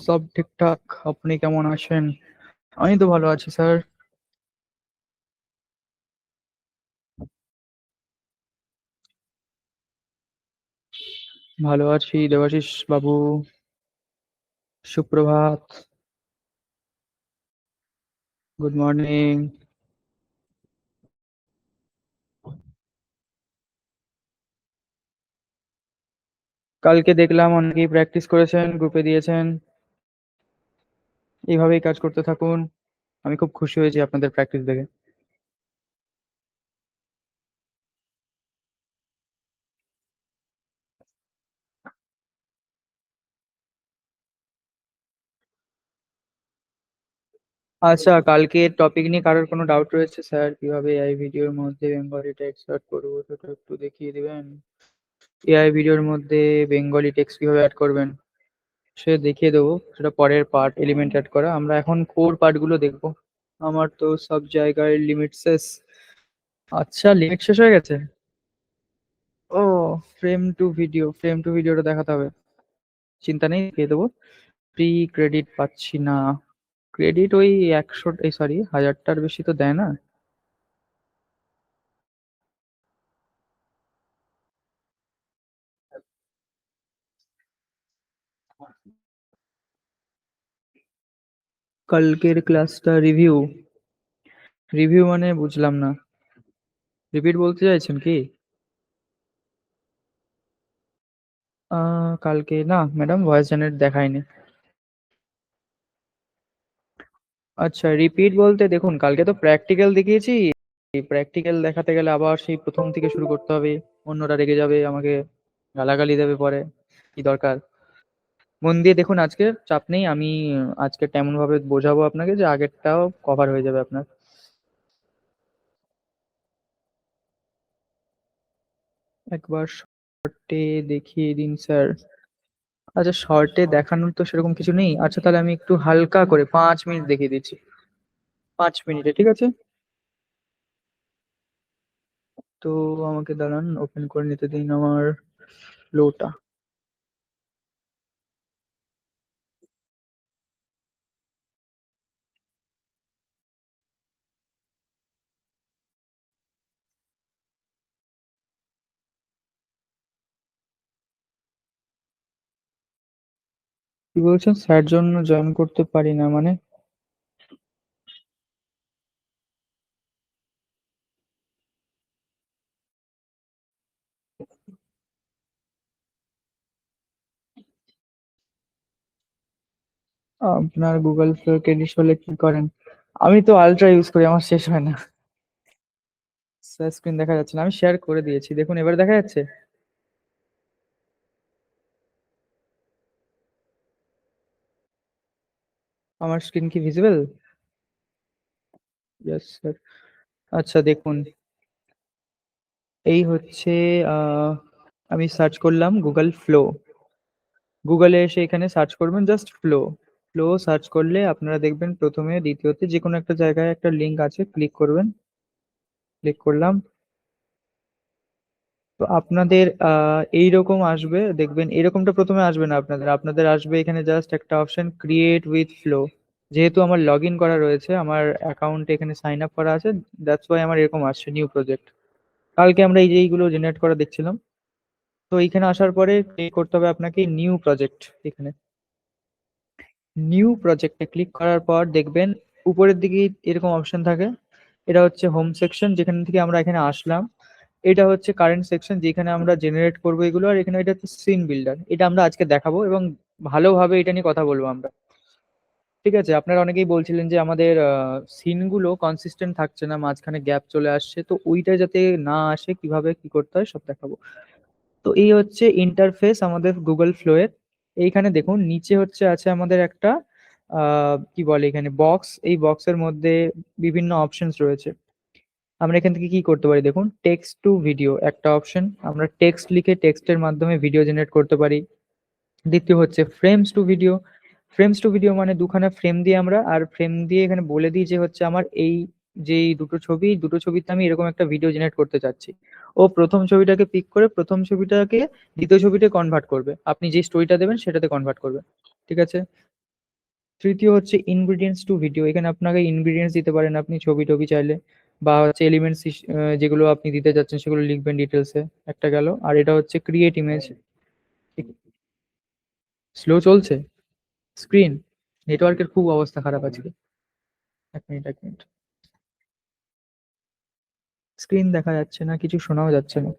সব ঠিকঠাক। আপনি কেমন আছেন? আমি তো ভালো আছি স্যার। ভালো আছি দেবাশিস বাবু। সুপ্রভাত। Good morning. কালকে দেখলাম অনেকেই প্র্যাকটিস করেছেন, গ্রুপে দিয়েছেন। এইভাবেই কাজ করতে থাকুন। আমি খুব খুশি হয়েছি আপনাদের প্র্যাকটিস দেখে। আচ্ছা, কালকে টপিক নিয়ে কারোর কোনো ডাউট রয়েছে স্যার? কিভাবে এআই ভিডিওর মধ্যে বেঙ্গলি টেক্সট অ্যাড করবো সেটা একটু দেখিয়ে দিবেন। এআই ভিডিওর মধ্যে বেঙ্গলি টেক্সট কিভাবে অ্যাড করবেন সে দেখিয়ে দেবো। সেটা পরের পার্ট, এলিমেন্ট অ্যাড করা। আমরা এখন কোর পার্টগুলো দেখবো। আমার তো সব জায়গায় লিমিট শেষ। আচ্ছা, লিমিট শেষ হয়ে গেছে। ও, ফ্রেম টু ভিডিওটা দেখাতে হবে। চিন্তা নেই, দিয়ে দেবো। প্রি ক্রেডিট পাচ্ছি না। ক্রেডিট ওই 100, এই সরি 1000টার বেশি তো দেয় না। কালকের ক্লাসটা রিভিউ। রিভিউ মানে বুঝলাম না। রিপিট বলতে চাইছেন কি? কালকে না ম্যাডাম, ভয়েস জেনারেট দেখায়নি। আচ্ছা, রিপিট বলতে দেখুন, কালকে তো প্র্যাকটিক্যাল দেখিয়েছি। প্র্যাকটিক্যাল দেখাতে গেলে আবার সেই প্রথম থেকে শুরু করতে হবে। অন্যরা রেগে যাবে, আমাকে গালাগালি দেবে পরে। কি দরকার? মন দিয়ে দেখুন, আজকে চাপ নেই। আমি আজকে তেমন ভাবে বোঝাবো আপনাকে যে আগেরটাও কভার হয়ে যাবে আপনার। একবার শর্টে দেখিয়ে দিন স্যার। আচ্ছা, শর্টে দেখানোর তো সেরকম কিছু নেই। আচ্ছা, তাহলে আমি একটু হালকা করে 5 মিনিট দেখিয়ে দিচ্ছি। 5 মিনিটে ঠিক আছে? তো আমাকে দাঁড়ান, ওপেন করে নিতে দিন আমার ফ্লোটা। কি বলছেন স্যার? জন্য জয়েন করতে পারি না মানে? আপনার গুগল ফ্লো ক্রেডিট হলে কি করেন? আমি তো আলট্রা ইউজ করি, আমার শেষ হয় না। স্যার স্ক্রিন দেখা যাচ্ছে না, আমি শেয়ার করে দিয়েছি, দেখুন এবার দেখা যাচ্ছে। আমার স্ক্রিন কি ভিজিবল? Yes sir. আচ্ছা দেখুন, এই হচ্ছে আহ, আমি সার্চ করলাম গুগল ফ্লো। গুগলে এসে এখানে সার্চ করবেন জাস্ট ফ্লো। ফ্লো সার্চ করলে আপনারা দেখবেন প্রথমে দ্বিতীয়তে যে কোনো একটা জায়গায় একটা লিঙ্ক আছে, ক্লিক করবেন। ক্লিক করলাম। তো আপনাদের এইরকম আসবে, দেখবেন এরকমটা প্রথমে আসবে না আপনাদের। আপনাদের আসবে এখানে জাস্ট একটা অপশন, ক্রিয়েট উইথ ফ্লো। যেহেতু আমার লগ ইন করা রয়েছে, আমার অ্যাকাউন্ট এখানে সাইন আপ করা আছে, দ্যাটস ওয়াই আমার এরকম আসছে নিউ প্রজেক্ট। কালকে আমরা এই যে এইগুলো জেনারেট করা দেখছিলাম। তো এইখানে আসার পরে ক্লিক করতে হবে আপনাকে নিউ প্রজেক্ট। এখানে নিউ প্রজেক্টে ক্লিক করার পর দেখবেন উপরের দিকে এরকম অপশন থাকে। এটা হচ্ছে হোম সেকশন, যেখান থেকে আমরা এখানে আসলাম। এটা হচ্ছে কারেন্ট সেকশন, যেখানে আমরা জেনারেট করবো এগুলো। আর এখানে এটা হচ্ছে সিন বিল্ডার, এটা আমরা আজকে দেখাবো এবং ভালোভাবে এটা নিয়ে কথা বলবো আমরা। ঠিক আছে? আপনারা অনেকেই বলছিলেন যে আমাদের সিনগুলো কনসিস্টেন্ট থাকছে না, মাঝখানে গ্যাপ চলে আসছে, তো ওইটা যাতে না আসে কিভাবে কি করতে হয় সব দেখাবো। তো এই হচ্ছে ইন্টারফেস আমাদের গুগল ফ্লো এর। এইখানে দেখুন নিচে হচ্ছে আছে আমাদের একটা কি বলে এখানে বক্স। এই বক্সের মধ্যে বিভিন্ন অপশনস রয়েছে। আমরা এখান থেকে কি করতে পারি দেখুন, টেক্সট টু ভিডিও একটা অপশন। আমরা টেক্সট লিখে টেক্সটের মাধ্যমে ভিডিও জেনারেট করতে পারি। দ্বিতীয় হচ্ছে frames to video. Frames to video মানে দুখানা ফ্রেম দিয়ে আমরা, আর ফ্রেম দিয়ে এখানে বলে দিই যে হচ্ছে আমার এই যে এই দুটো ছবিতে আমি এরকম একটা ভিডিও জেনারেট করতে চাচ্ছি। ও প্রথম ছবিটাকে পিক করে প্রথম ছবিটাকে দ্বিতীয় ছবিতে কনভার্ট করবে, আপনি যে স্টোরিটা দেবেন সেটাতে কনভার্ট করবে। ঠিক আছে? তৃতীয় হচ্ছে ইনগ্রিডিয়েন্টস টু ভিডিও। এখানে আপনাকে ইনগ্রিডিয়েন্টস দিতে পারেন আপনি, ছবি টবি চাইলে, বা হচ্ছে এলিমেন্টস যেগুলো আপনি দিতে যাচ্ছেন সেগুলো লিখবেন ডিটেলসে। একটা গেল। আর এটা হচ্ছে ক্রিয়েট ইমেজ। স্লো চলছে স্ক্রিন, নেটওয়ার্কের খুব অবস্থা খারাপ আজকে। এক মিনিট, এক মিনিট। স্ক্রিন দেখা যাচ্ছে না, কিছু শোনাও যাচ্ছে না।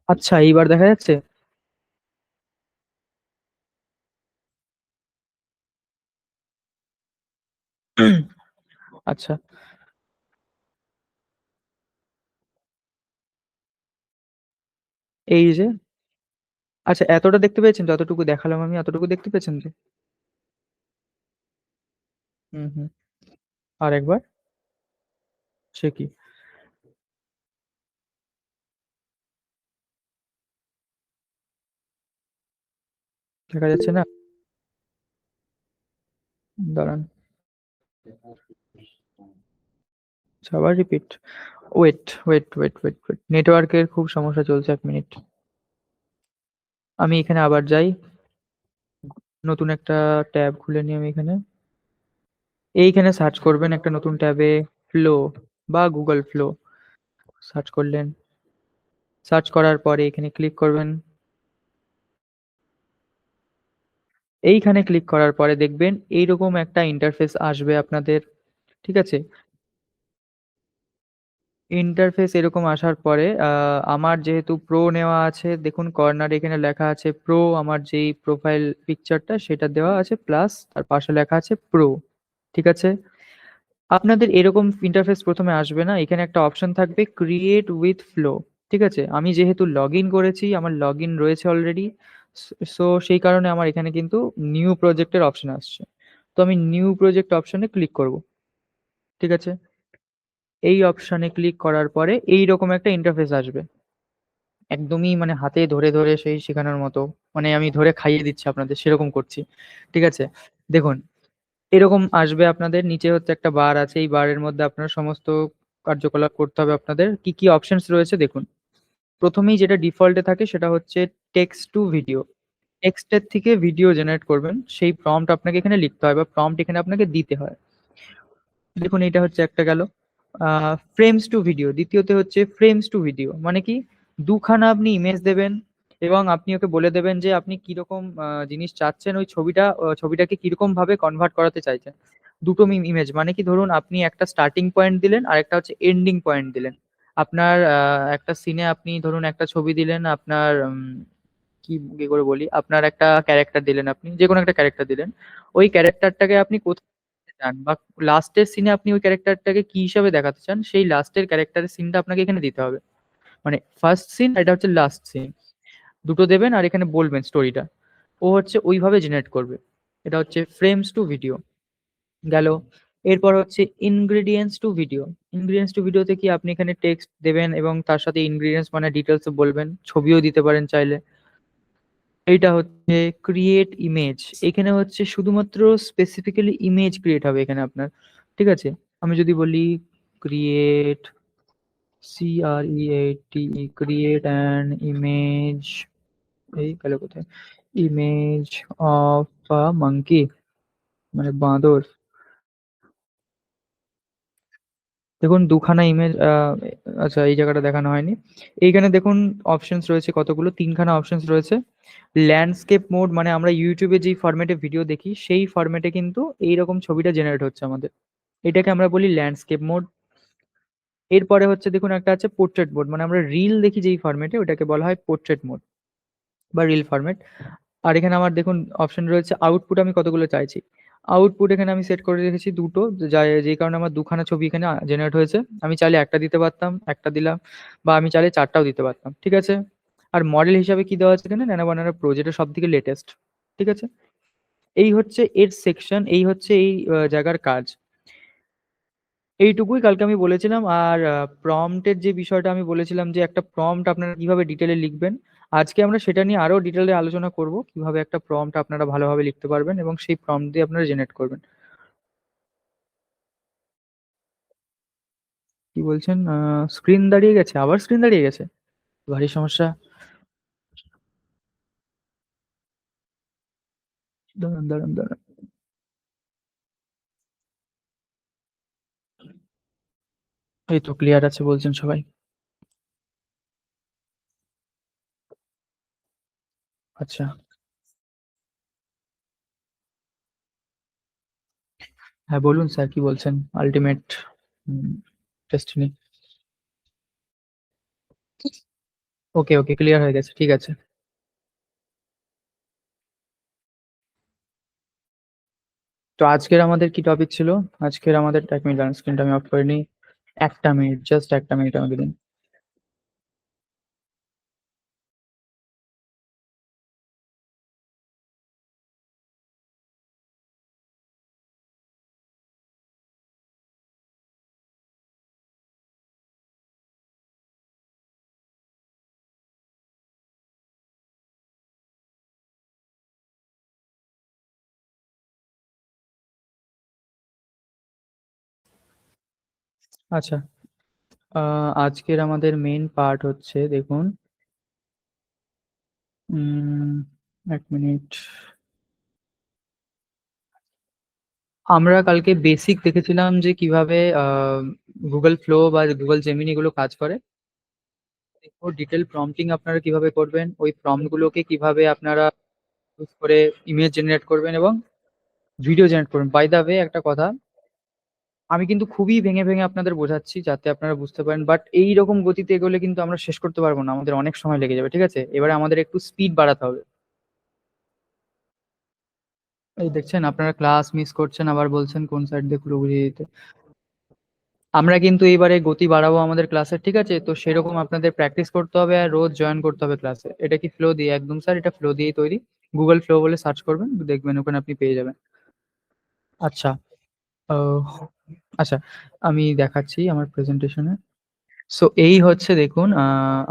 আচ্ছা, এইবার দেখা যাচ্ছে। আচ্ছা, এই যে, আচ্ছা এতটা দেখতে পেয়েছেন? যতটুকু দেখালাম আমি এতটুকু দেখতে পেয়েছেন তো? হুম হুম। আর একবার। সে কি? দেখা যাচ্ছে না? দাঁড়ান। আচ্ছা, আবার repeat. Wait wait wait wait wait, নেটওয়ার্কের খুব সমস্যা চলছে, এক মিনিট। আমি এখানে আবার যাই, নতুন একটা ট্যাব খুলে নিই আমি এখানে। এইখানে সার্চ করবেন একটা নতুন ট্যাবে, ফ্লো বা গুগল ফ্লো সার্চ করলেন। সার্চ করার পরে এখানে ক্লিক করবেন। এইখানে ক্লিক করার পরে দেখবেন এইরকম একটা ইন্টারফেস আসবে আপনাদের। ঠিক আছে? ইন্টারফেস এরকম আসার পরে আমার যেহেতু প্রো নেওয়া আছে, দেখুন কর্নার এখানে লেখা আছে প্রো, আমার যেই প্রোফাইল পিকচারটা সেটা দেওয়া আছে, প্লাস তার পাশে লেখা আছে প্রো। ঠিক আছে? আপনাদের এরকম ইন্টারফেস প্রথমে আসবে না, এখানে একটা অপশন থাকবে ক্রিয়েট উইথ ফ্লো। ঠিক আছে? আমি যেহেতু লগ ইন করেছি, আমার লগ ইন রয়েছে অলরেডি, সো সেই কারণে আমার এখানে কিন্তু নিউ প্রজেক্টের অপশন আসছে। তো আমি নিউ প্রজেক্ট অপশনে ক্লিক করব। ঠিক আছে? এই অপশনে ক্লিক করার পরে এই রকম একটা ইন্টারফেস আসবে, একদমই মানে হাতে ধরে ধরে সেই শেখানোর মতো, মানে আমি ধরে খাইয়ে দিচ্ছি আপনাদের সেরকম করছি। ঠিক আছে? দেখুন, এরকম আসবে আপনাদের, নিচে হচ্ছে একটা বার আছে, এই বারের মধ্যে আপনার সমস্ত কার্যকলাপ করতে হবে। আপনাদের কি কি অপশনস রয়েছে দেখুন। প্রথমেই যেটা ডিফল্টে থাকে সেটা হচ্ছে টেক্সট টু ভিডিও। টেক্সটের থেকে ভিডিও জেনারেট করবেন, সেই প্রম্পট আপনাকে এখানে লিখতে হয় বা প্রম্পট এখানে আপনাকে দিতে হয়। দেখুন, এটা হচ্ছে একটা গেল। ফ্রেমস টু ভিডিও, দ্বিতীয়তে হচ্ছে ফ্রেমস টু ভিডিও, মানে কি, দুখানা আপনি ইমেজ দেবেন এবং আপনি ওকে বলে দেবেন যে আপনি কিরকম জিনিস চাচ্ছেন, ওই ছবিটাকে কিরকম ভাবে কনভার্ট করাতে চাইছেন। দুটো ইমেজ মানে কি, ধরুন আপনি একটা স্টার্টিং পয়েন্ট দিলেন আর একটা হচ্ছে এন্ডিং পয়েন্ট দিলেন। আপনার একটা সিনে আপনি ধরুন একটা ছবি দিলেন, আপনার কি করে বলি, আপনার একটা ক্যারেক্টার দিলেন, আপনি যে কোনো একটা ক্যারেক্টার দিলেন। ওই ক্যারেক্টারটাকে আপনি কোথায় চান বা লাস্টের সিনে আপনি ওই ক্যারেক্টারটাকে কি হিসাবে দেখাতে চান, সেই লাস্টের ক্যারেক্টারের সিনটা আপনাকে এখানে দিতে হবে। মানে ফার্স্ট সিন, এটা হচ্ছে লাস্ট সিন, দুটো দেবেন আর এখানে বলবেন স্টোরিটা। ও হচ্ছে ওইভাবে জেনারেট করবে। এটা হচ্ছে ফ্রেমস টু ভিডিও গেল। এরপর হচ্ছে ingredients to video. Ingredients to ভিডিওতে কি, আপনি এখানে টেক্সট দেবেন এবং তার সাথে ইনগ্রেডিয়েন্টস মানে ডিটেলস বলবেন, ছবিও দিতে পারেন চাইলে। এইটা হচ্ছে ক্রিয়েট ইমেজ। এখানে হচ্ছে শুধুমাত্র স্পেসিফিক্যালি ইমেজ ক্রিয়েট হবে এখানে আপনার। ঠিক আছে? আমি যদি বলি ক্রিয়েট, ক্রিয়েট অ্যান ইমেজ, এই গেল কোথায়, ইমেজ অফ আ মাঙ্কি, মানে বাঁদর। দেখুন দুখানা ইমেজ, আচ্ছা এই জায়গাটা দেখানো হয়নি। এইখানে দেখুন অপশনস রয়েছে কতগুলো, তিনখানা অপশনস রয়েছে। ল্যান্ডস্কেপ মোড, মানে আমরা ইউটিউবে যেই ফরম্যাটে ভিডিও দেখি সেই ফরম্যাটে কিন্তু এইরকম ছবিটা জেনারেট হচ্ছে আমাদের, এটাকে আমরা বলি ল্যান্ডস্কেপ মোড। এরপরে হচ্ছে দেখুন একটা আছে পোর্ট্রেট মোড, মানে আমরা রিল দেখি যেই ফরম্যাটে ওটাকে বলা হয় পোর্ট্রেট মোড বা রিল ফরম্যাট। আর এখানে আমার দেখুন অপশন রয়েছে আউটপুট, আমি কতগুলো চাইছি। আউটপুট এখানে আমি সেট করে রেখেছি দুটো, যেই কারণে আমার দুখানা ছবি এখানে জেনারেট হয়েছে। আমি চাইলে একটা দিতে পারতাম, একটা দিলাম, বা আমি চাইলে চারটাও দিতে পারতাম। ঠিক আছে? আর মডেল হিসাবে কি দেওয়া আছে এখানে, ন্যানো বানানা প্রো, যেটা সব থেকে লেটেস্ট। ঠিক আছে? এই হচ্ছে এর সেকশন, এই হচ্ছে এই জায়গার কাজ। এইটুকুই কালকে আমি বলেছিলাম। আর প্রম্পটের যে বিষয়টা আমি বলেছিলাম যে একটা প্রম্পট আপনারা কিভাবে ডিটেলে লিখবেন, আজকে আমরা সেটা নিয়ে আরো ডিটেলে আলোচনা করব, কিভাবে একটা প্রম্পট আপনারা ভালোভাবে লিখতে পারবেন এবং সেই প্রম্পট দিয়ে আপনারা জেনারেট করবেন। কি বলছেন? স্ক্রিন দাঁড়িয়ে গেছে, আবার স্ক্রিন দাঁড়িয়ে গেছে, ভারী সমস্যা। দাঁড়ান দাঁড়ান দাঁড়ান। এই তো ক্লিয়ার আছে বলছেন সবাই। আচ্ছা, হ্যাঁ বলুন স্যার কি বলছেন? Ultimate destiny. Okay okay, clear হয়ে গেছে, ঠিক আছে। তো আজকের আমাদের কি টপিক ছিল? আজকের আমাদের, এক মিনিট দাঁড়ান, স্ক্রিনটা আমি অফ করে নিই। একটা মিনিট, জাস্ট একটা মিনিট আমাকে দিন। আচ্ছা, আজকের আমাদের মেইন পার্ট হচ্ছে, দেখুন, উম, এক মিনিট। আমরা কালকে বেসিক দেখেছিলাম যে কিভাবে গুগল ফ্লো বা গুগল জেমিনি এগুলো কাজ করে। ওর ডিটেল প্রম্পটিং আপনারা কিভাবে করবেন, ওই প্রম্পট গুলোকে কিভাবে আপনারা ইউজ করে ইমেজ জেনারেট করবেন এবং ভিডিও জেনারেট করবেন। বাই দা ওয়ে, একটা কথা, আমি কিন্তু খুবই ভেঙে ভেঙে আপনাদের বোঝাচ্ছি যাতে আপনারা বুঝতে পারেন, বাট এই রকম গতিতে এগোলে কিন্তু আমরা শেষ করতে পারবো না, আমাদের অনেক সময় লেগে যাবে, ঠিক আছে? এবারে আমাদের একটু স্পিড বাড়াতে হবে। এই দেখছেন, আপনারা ক্লাস মিস করছেন, আবার বলছেন কোন সাইড দিয়ে পুরো বুঝিয়ে দিতে। আমরা কিন্তু এইবারে গতি বাড়াবো আমাদের ক্লাসের, ঠিক আছে? তো সেরকম আপনাদের প্র্যাকটিস করতে হবে আর রোজ জয়েন করতে হবে ক্লাসে। এটা কি ফ্লো দিয়ে? একদম স্যার, এটা ফ্লো দিয়েই তৈরি। গুগল ফ্লো বলে সার্চ করবেন, দেখবেন ওখানে আপনি পেয়ে যাবেন। আচ্ছা, আহ, আচ্ছা, আমি দেখাচ্ছি আমার প্রেজেন্টেশনে। সো এই হচ্ছে দেখুন,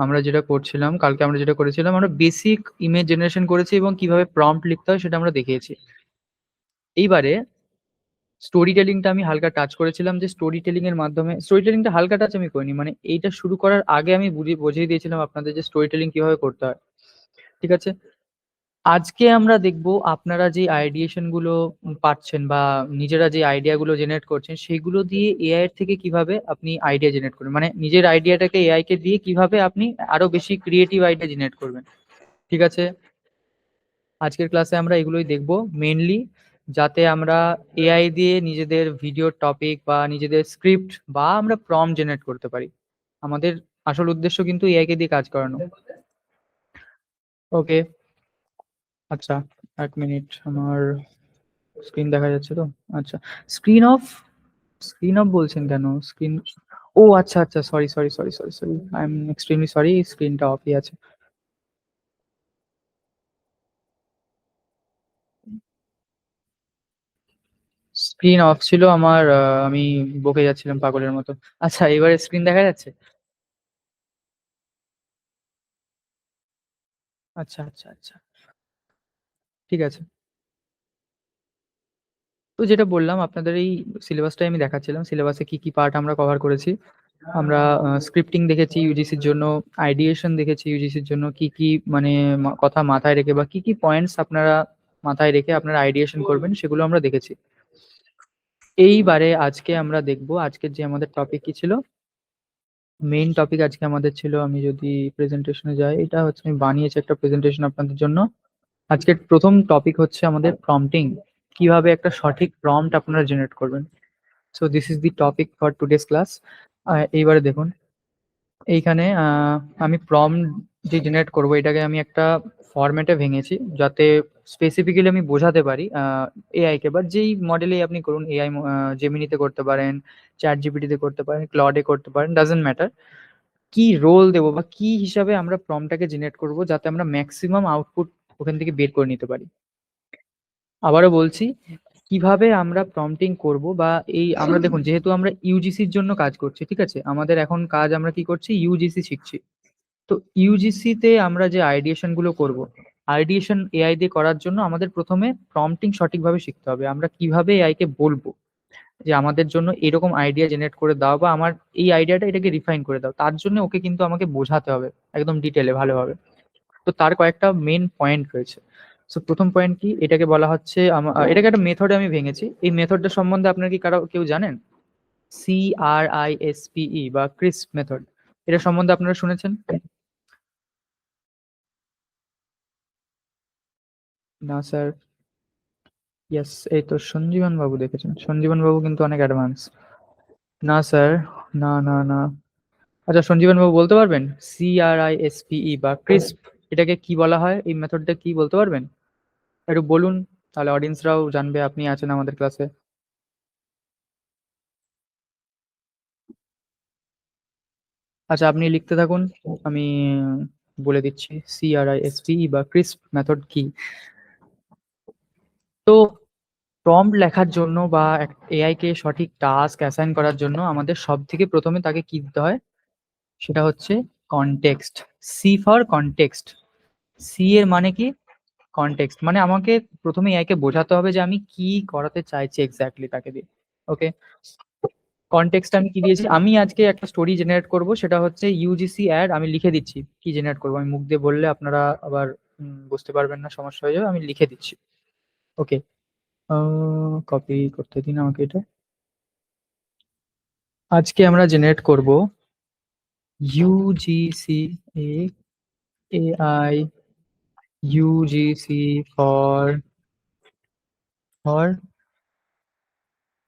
আমরা যেটা করছিলাম কালকে, আমরা যেটা করেছিলাম, আমরা বেসিক ইমেজ জেনারেশন করেছি এবং কিভাবে প্রম্পট লিখতে হয় সেটা আমরা দেখিয়েছি। এইবারে স্টোরি টেলিংটা আমি হালকা টাচ করেছিলাম, যে স্টোরি টেলিং এর মাধ্যমে, স্টোরি টেলিংটা হালকা টাচ আমি করিনি, মানে এইটা শুরু করার আগে আমি বুঝিয়ে দিয়েছিলাম আপনাদের যে স্টোরি টেলিং কিভাবে করতে হয়, ঠিক আছে? আজকে আমরা দেখব আপনারা যে আইডিয়েশন গুলো পাচ্ছেন বা নিজেরা যে আইডিয়া গুলো জেনারেট করছেন, সেগুলো দিয়ে এআই এর থেকে কিভাবে আপনি আইডিয়া জেনারেট করবেন, মানে নিজের আইডিয়াটাকে এআই কে দিয়ে কিভাবে আপনি আরো বেশি ক্রিয়েটিভ আইডিয়া জেনারেট করবেন, ঠিক আছে? আজকের ক্লাসে আমরা এগুলোই দেখব মেইনলি, যাতে আমরা এআই দিয়ে নিজেদের ভিডিও টপিক বা নিজেদের স্ক্রিপ্ট বা আমরা প্রম্পট জেনারেট করতে পারি। আমাদের আসল উদ্দেশ্য কিন্তু এআই কে দিয়ে কাজ করানো। ওকে, আচ্ছা, এক মিনিট, আমার স্ক্রিন দেখা যাচ্ছে তো? আচ্ছা, স্ক্রিন অফ, স্ক্রিন অফ বলছেন কেন? স্ক্রিন, ও আচ্ছা আচ্ছা, sorry sorry sorry sorry sorry, I am extremely sorry, স্ক্রিনটা অফই আছে। স্ক্রিন অফ ছিল আমার, আমি বকে যাচ্ছিলাম পাগলের মতো। আচ্ছা, এবারে স্ক্রিন দেখা যাচ্ছে? আচ্ছা আচ্ছা আচ্ছা, ঠিক আছে। তো যেটা বললাম আপনাদের, এই সিলেবাসটাই আমি দেখাচ্ছিলাম, সিলেবাসে কি কি পার্ট আমরা কভার করেছি। আমরা স্ক্রিপ্টিং দেখেছি ইউজিসির জন্য, আইডিয়েশন দেখেছি ইউজিসির জন্য, কি কি মানে কথা মাথায় রেখে বা কি কি পয়েন্টস আপনারা মাথায় রেখে আপনারা আইডিয়েশন করবেন সেগুলো আমরা দেখেছি। এইবারে আজকে আমরা দেখব, আজকের যে আমাদের টপিক কি ছিল, মেইন টপিক আজকে আমাদের ছিল, আমি যদি প্রেজেন্টেশনে যাই, এটা হচ্ছে আমি বানিয়েছি একটা প্রেজেন্টেশন আপনাদের জন্য। আজকের প্রথম টপিক হচ্ছে আমাদের প্রম্পটিং, কিভাবে একটা সঠিক প্রম্পট আপনারা জেনারেট করবেন। So this is the topic for today's class. এইবারে দেখুন, এইখানে আমি প্রম্পট যে জেনারেট করব, এটাকে আমি একটা ফরম্যাটে ভেঙেছি, যাতে স্পেসিফিক্যালি আমি বোঝাতে পারি এআই কে, বা যেই মডেলে আপনি করুন, এআই জেমিনিতে করতে পারেন, চ্যাট জিপিটিতে করতে পারেন, ক্লডে করতে পারেন, ডাজেন্ট ম্যাটার। কি রোল দেবো বা কি হিসাবে আমরা প্রম্পটটাকে জেনারেট করব যাতে আমরা ম্যাক্সিমাম আউটপুট ওখান থেকে বের করে নিতে পারি। আবারও বলছি, কিভাবে আমরা প্রম্পটিং করব, বা এই আমরা দেখুন, যেহেতু আমরা ইউজিসির জন্য কাজ করছি, ঠিক আছে? আমাদের এখন কাজ, আমরা কি করছি, ইউজিসি শিখছি। তো ইউজিসি তে আমরা যে আইডিয়েশন গুলো করব, আইডিয়েশন এআই দিয়ে করার জন্য আমাদের প্রথমে প্রম্পটিং সঠিকভাবে শিখতে হবে, আমরা কিভাবে এআই কে বলবো। যে আমাদের জন্য এরকম আইডিয়া জেনারেট করে দাও, বা আমার এই আইডিয়াটা এটাকে রিফাইন করে দাও, তার জন্য ওকে কিন্তু আমাকে বোঝাতে হবে একদম ডিটেলে ভালোভাবে। তো তার কয়েকটা মেন পয়েন্ট রয়েছে। সো প্রথম পয়েন্ট কি, এটাকে বলা হচ্ছে এটাকে একটা মেথডে আমি ভেঙেছি। এই মেথডটা সম্বন্ধে আপনার কি কেউ জানেন? CRISPE বা ক্রিস্প মেথড, এটা সম্বন্ধে আপনারা শুনেছেন? না স্যার। ইয়েস, এই তো সঞ্জীবন বাবু দেখেছেন, সঞ্জীবন বাবু কিন্তু অনেক অ্যাডভান্স। না স্যার, না না না। আচ্ছা সঞ্জীবন বাবু বলতে পারবেন CRISPE বা ক্রিস্প এটাকে কি বলা হয়, এই মেথডটা কি বলতে পারবেন? একটু বলুন, তাহলে অডিয়েন্সরাও জানবে আপনি আছেন আমাদের ক্লাসে। আচ্ছা আপনি লিখতে থাকুন, আমি বলে দিচ্ছি CRISPE বা ক্রিস্প মেথড কি। তো প্রম্পট লেখার জন্য বা এআই কে সঠিক টাস্ক অ্যাসাইন করার জন্য আমাদের সব থেকে প্রথমে তাকে কি দিতে হয়, সেটা হচ্ছে context. C for context. C এর মানে কি? কনটেক্সট মানে আমাকে প্রথমে এআই কে বোঝাতে হবে যে আমি কি করাতে চাইছি এক্স্যাক্টলি তাকে দিয়ে। ওকে, কনটেক্সট আমি কি দিয়েছি, আমি আজকে একটা স্টোরি জেনারেট করব, সেটা হচ্ছে ইউজিসি অ্যাড। আমি লিখে দিচ্ছি কি জেনারেট করবো, আমি মুখ দিয়ে বললে আপনারা আবার বুঝতে পারবেন না, সমস্যা হয়ে যাবে, আমি লিখে দিচ্ছি। ওকে, কপি করতে দিন আমাকে এটা। আজকে আমরা জেনারেট করব UGC AI, UGC for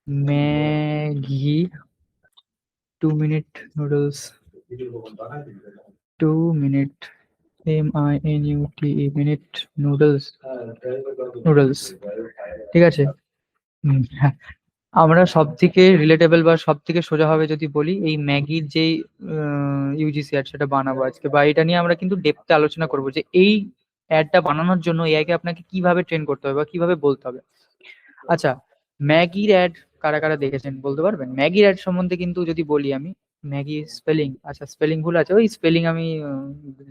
Maggi 2 minute noodles, 2 minute minute noodles, noodles. ঠিক আছে। হ্যাঁ, আমরা সব থেকে রিলেটেবল বা সব থেকে সোজা হবে যদি বলি, এই ম্যাগির যেই ইউজিসি অ্যাড সেটা বানাবো আজকে, বা এটা নিয়ে আমরা কিন্তু ডেপথে আলোচনা করবো যে এই অ্যাডটা বানানোর জন্য এআই কে আপনাকে কিভাবে ট্রেন করতে হবে বা কিভাবে বলতে হবে। আচ্ছা, ম্যাগির অ্যাড কারা কারা দেখেছেন বলতে পারবেন? ম্যাগির অ্যাড সম্বন্ধে কিন্তু যদি বলি আমি, ম্যাগি স্পেলিং, আচ্ছা স্পেলিং ভুল আছে, ওই স্পেলিং আমি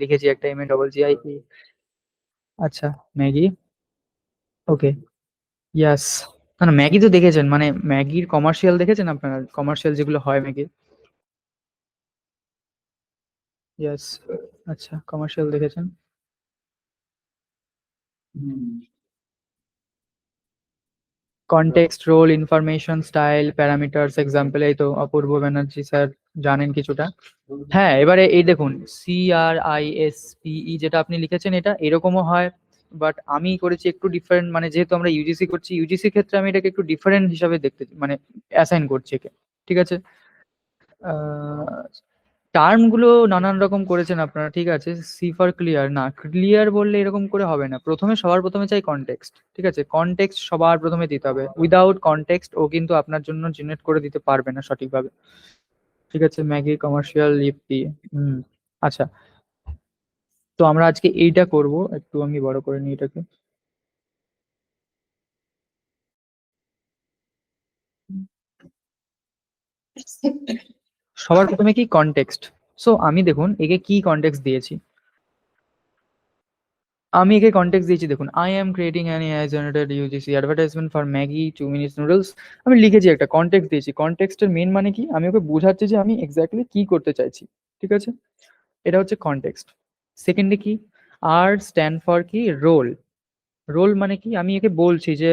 লিখেছি একটা MAGGIE। আচ্ছা, ম্যাগি। ওকে, ইয়াস। না না, ম্যাগি তো দেখেছেন, মানে ম্যাগির কমার্শিয়াল দেখেছেন আপনারা, কমার্শিয়াল যেগুলো হয় ম্যাগির? ইয়াস। আচ্ছা, কমার্শিয়াল দেখেছেন। Context, role, information, style, parameters, example, এই তো অপূর্ব ব্যানার্জি স্যার জানেন কিছুটা। হ্যাঁ, এবারে এই দেখুন CRISPE যেটা আপনি লিখেছেন এটা এরকমও হয়, বাট আমি করেছি একটু ডিফারেন্ট, মানে যেহেতু আমরা ইউজিসি করছি, ইউজিসি ক্ষেত্রে আমি এটাকে একটু ডিফারেন্ট হিসাবে দেখতে মানে অ্যাসাইন করছি একে। ঠিক আছে। টার্ম গুলো নানান রকম করেছেন আপনারা, ঠিক আছে। সি ফর ক্লিয়ার, না ক্লিয়ার বললে এরকম করে হবে না, প্রথমে সবার প্রথমে চাই কনটেক্সট। ঠিক আছে, কনটেক্সট সবার প্রথমে দিতে হবে, উইদাউট কনটেক্সট ও কিন্তু আপনার জন্য জেনারেট করে দিতে পারবে না সঠিকভাবে। ঠিক আছে, ম্যাগি কমার্শিয়াল লিপি। হুম। আচ্ছা, তো আমরা আজকে এইটা করব, একটু আমি বড় করে নিই এটাকে। সবার প্রথমে কি কনটেক্সট। সো আমি দেখুন একে কি কনটেক্সট দিয়েছি, আমি একে কনটেক্সট দিয়েছি দেখুন, I am creating an AI generated UGC advertisement for Maggi 2 minutes noodles. আমি লিখেছি একটা কনটেক্সট দিয়েছি, কনটেক্সটের মেন মানে কি, আমি ওকে বোঝাচ্ছি যে আমি এক্স্যাক্টলি কি করতে চাইছি। ঠিক আছে, এটা হচ্ছে কনটেক্সট। সেকেন্ডে কি, আর স্ট্যান্ড ফর কি, রোল। রোল মানে কি, আমি একে বলছি যে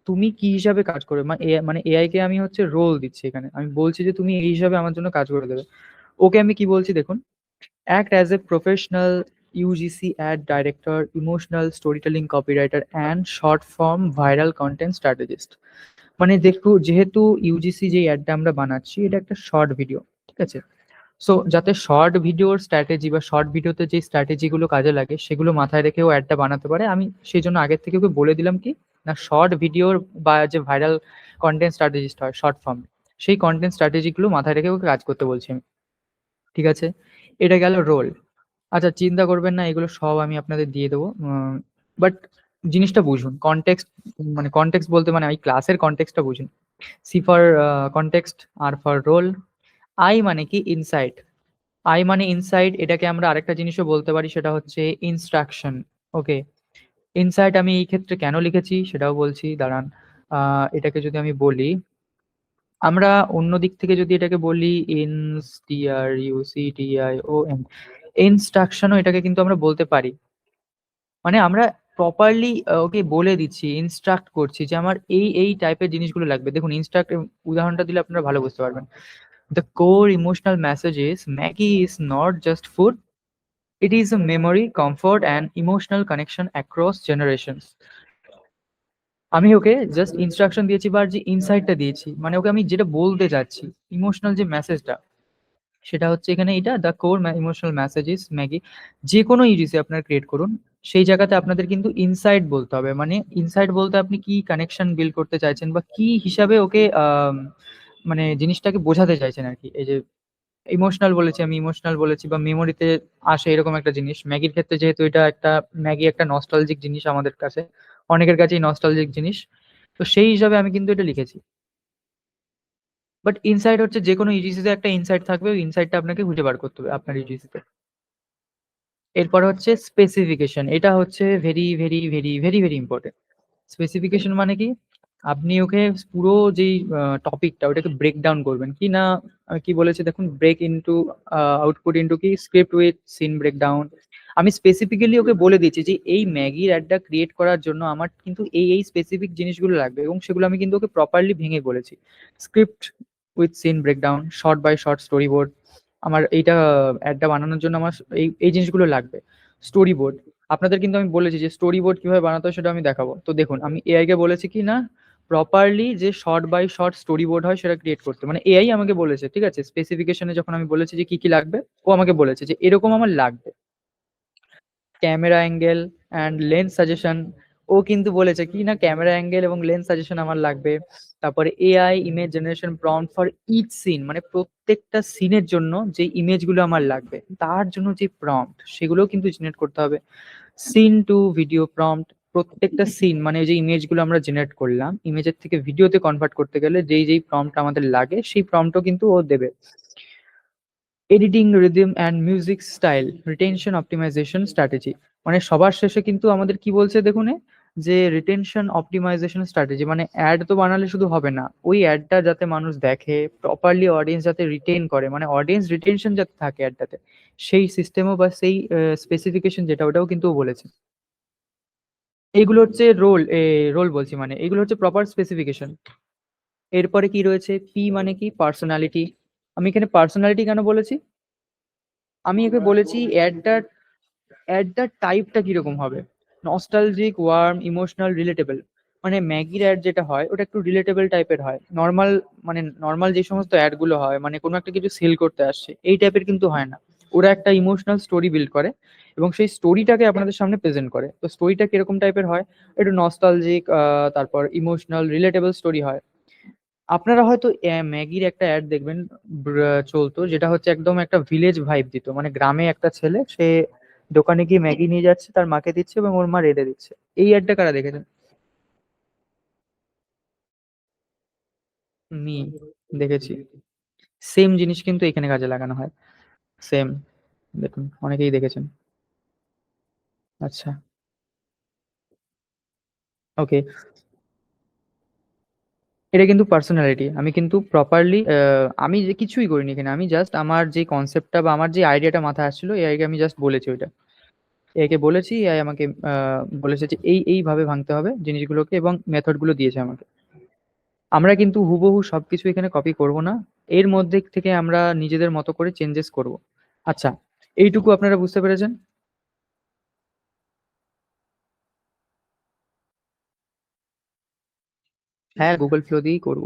তুমি কি হিসাবে কাজ করবে, মানে এআই কে আমি হচ্ছে রোল দিচ্ছি এখানে, আমি বলছি যে তুমি এই হিসাবে আমার জন্য কাজ করে দেবে। ওকে আমি কি বলছি দেখুন, act as a professional UGC ad director, emotional storytelling copywriter, and short form viral content strategist। মানে দেখো, যেহেতু ইউজিসি যে অ্যাডটা আমরা বানাচ্ছি এটা একটা শর্ট ভিডিও, ঠিক আছে। সো যাতে শর্ট ভিডিওর স্ট্র্যাটেজি বা শর্ট ভিডিওতে যে স্ট্র্যাটেজি গুলো কাজে লাগে সেগুলো মাথায় রেখেও অ্যাডটা বানাতে পারে, আমি সেই জন্য আগের থেকে ওকে বলে দিলাম কি না, শর্ট ভিডিওর বা যে ভাইরাল কন্টেন্ট স্ট্র্যাটেজিস্ট হয় শর্ট ফর্ম, সেই কন্টেন্ট স্ট্র্যাটেজি গুলো মাথায় রেখে ওকে কাজ করতে বলছি আমি। ঠিক আছে, এটা গেল রোল। আচ্ছা চিন্তা করবেন না, এগুলো সব আমি আপনাদের দিয়ে দেবো, বাট জিনিসটা বুঝুন কনটেক্সট, মানে কনটেক্সট বলতে মানে এই ক্লাসের কনটেক্সটটা বুঝুন। C for context, R for role, I মানে কি, ইনসাইট। আই মানে ইনসাইট, এটাকে আমরা আরেকটা জিনিসও বলতে পারি, সেটা হচ্ছে ইনস্ট্রাকশন। ওকে, ইনসাইট আমি এই ক্ষেত্রে কেন লিখেছি সেটাও বলছি, দাঁড়ান। এটাকে যদি আমি বলি, আমরা অন্য দিক থেকে যদি এটাকে বলি, ইনস্টিআর ইউসিটিআই ও ইনস্ট্রাকশনও এটাকে কিন্তু আমরা বলতে পারি। মানে আমরা প্রপারলি ওকে বলে দিচ্ছি, ইনস্ট্রাক্ট করছি যে আমার এই এই টাইপের জিনিসগুলো লাগবে। দেখুন ইনস্ট্রাক্ট উদাহরণটা দিলে আপনারা ভালো বুঝতে পারবেন। The core emotional message is Maggi is not just food, it is a memory, comfort and emotional connection across generations. আমি ওকে জাস্ট ইনস্ট্রাকশন দিয়েছি বা যে ইনসাইটটা দিয়েছি, মানে ওকে আমি যেটা বলতে চাচ্ছি, ইমোশনাল যে মেসেজটা, সেটা হচ্ছে এখানে এটা the core emotional messages Maggi. যে কোনো ইউজিসি আপনার ক্রিয়েট করুন, সেই জায়গাতে আপনাদের কিন্তু ইনসাইট বলতে হবে। মানে ইনসাইট বলতে আপনি কি কানেকশন বিল্ড করতে চাইছেন বা কি হিসাবে ওকে মানে জিনিসটাকে বোঝাতে চাইছেন আর কি। এই যে ইমোশনাল বলেছি, আমি ইমোশনাল বলেছি বা মেমোরিতে আসে এরকম একটা জিনিস। ম্যাগির ক্ষেত্রে যেহেতু এটা একটা, ম্যাগি একটা নস্টালজিক জিনিস আমাদের কাছে, অনেকের কাছেই নস্টালজিক জিনিস, তো সেই হিসাবে আমি কিন্তু এটা লিখেছি। বাট ইনসাইট হচ্ছে যে কোনো ইউজিসিতে একটা ইনসাইট থাকবে, ওই ইনসাইটটা আপনাকে খুঁজে বার করতে হবে আপনার ইউজিসিতে। এরপরে হচ্ছে স্পেসিফিকেশন। এটা হচ্ছে very very very very very important. Specification মানে কি? আপনি ওকে পুরো যেই টপিকটা ওটাকে ব্রেক ডাউন করবেন কি না। কি বলেছে দেখুন, ব্রেক ইনটু আউটপুট ইনটু কি স্ক্রিপ্ট উইথ সিন ব্রেকডাউন। আমি স্পেসিফিক্যালি ওকে বলে দিচ্ছি যে এই ম্যাগির অ্যাডটা ক্রিয়েট করার জন্য আমার কিন্তু এই এই স্পেসিফিক জিনিসগুলো লাগবে, এবং সেগুলো আমি কিন্তু ওকে প্রপারলি ভেঙে বলেছি। Script with scene breakdown, shot by shot storyboard. আমার এইটা অ্যাডটা বানানোর জন্য আমার এই এই জিনিসগুলো লাগবে। স্টোরি বোর্ড, আপনাদের কিন্তু আমি বলেছি যে স্টোরি বোর্ড কিভাবে বানাতে হয় সেটা আমি দেখাবো। তো দেখুন আমি এআই কে বলেছি কি না, প্রপারলি যে shot by shot storyboard হয় সেটা ক্রিয়েট করতে। মানে এআই আমাকে বলেছে, ঠিক আছে, স্পেসিফিকেশনে যখন আমি বলেছি যে কি কি লাগবে, ও আমাকে বলেছে যে এরকম আমার লাগবে। Camera angle and lens suggestion, ও কিন্তু বলেছে কি না ক্যামেরা অ্যাঙ্গেল এবং লেন্স সাজেশন আমার লাগবে। তারপরে AI image generation prompt for each scene, মানে প্রত্যেকটা সিনের জন্য যে ইমেজগুলো আমার লাগবে তার জন্য যে প্রম্পট সেগুলোও কিন্তু জেনারেট করতে হবে। সিন টু ভিডিও প্রম্পট, প্রত্যেকটা সিন মানে যে ইমেজগুলো আমরা জেনারেট করলাম, ইমেজের থেকে ভিডিওতে কনভার্ট করতে গেলে যেই যেই প্রম্পট আমাদের লাগে সেই প্রম্পটও কিন্তু ও দেবে। Editing rhythm and music style, retention optimization strategy. মানে সবার শেষে কিন্তু আমাদের কি বলছে দেখুন যে রিটেনশন অপটিমাইজেশন স্ট্র্যাটেজি, মানে অ্যাড তো বানালে শুধু হবে না, ওই অ্যাডটা যাতে মানুষ দেখে প্রপারলি, অডিয়েন্স যাতে রিটেন করে, মানে অডিয়েন্স রিটেনশন যাতে থাকে অ্যাডটাতে, সেই সিস্টেমও বা সেই স্পেসিফিকেশন যেটা ওটাও কিন্তু ও বলেছে। এইগুলো হচ্ছে রোল, রোল বলছি মানে এইগুলো হচ্ছে প্রপার স্পেসিফিকেশন। এরপরে কি রয়েছে, পি মানে কি পার্সোনালিটি। আমি এখানে পার্সোনালিটি কেন বলেছি, আমি একে বলেছি অ্যাডটার টাইপটা কিরকম হবে। Nostalgic, warm, emotional, relatable. মানে ম্যাগির অ্যাড যেটা হয় ওটা একটু রিলেটেবল টাইপের হয়। নর্মাল, মানে নর্মাল যে সমস্ত অ্যাড গুলো হয় মানে কোনো একটা কিছু সেল করতে আসছে এই টাইপের কিন্তু হয় না। ওরা একটা ইমোশনাল স্টোরি বিল্ড করে এবং সেই স্টোরিটাকে আপনাদের সামনে প্রেজেন্ট করে। তো স্টোরিটা কিরকম টাইপের হয়, একটু নস্টালজিক, তারপর ইমোশনাল, রিলেটেবল স্টোরি হয়। আপনারা হয়তো ম্যাগির একটা অ্যাড দেখবেন চলতো, যেটা হচ্ছে একদম একটা ভিলেজ ভাইব দিত। মানে গ্রামে একটা ছেলে, সে দোকানে গিয়ে ম্যাগি নিয়ে যাচ্ছে, তার মাকে দিচ্ছে এবং ওর মা রেঁধে দিচ্ছে। এই অ্যাডটা কারা দেখেছেন? মি দেখেছি। সেম জিনিস কিন্তু এখানে কাজে লাগানো হয়। সেম, দেখুন অনেকেই দেখেছেন। আচ্ছা, ওকে। এটা কিন্তু পার্সোনালিটি, আমি কিন্তু প্রপারলি, আমি যে কিছুই করিনি এখানে, আমি জাস্ট আমার যে কনসেপ্টটা বা আমার যে আইডিয়াটা মাথায় আসছিল এআইকে আমি জাস্ট বলেছি ওইটা। একে বলেছি, এআই আমাকে বলেছে যে এই এইভাবে ভাঙতে হবে জিনিসগুলোকে, এবং মেথড গুলো দিয়েছে আমাকে। আমরা কিন্তু হুবহু সবকিছু এখানে কপি করব না, এর মধ্যে থেকে আমরা নিজেদের মতো করে চেঞ্জেস করব। আচ্ছা, এইটুকু আপনারা বুঝতে পেরেছেন? হ্যাঁ, গুগল ফ্লো দিয়েই করব।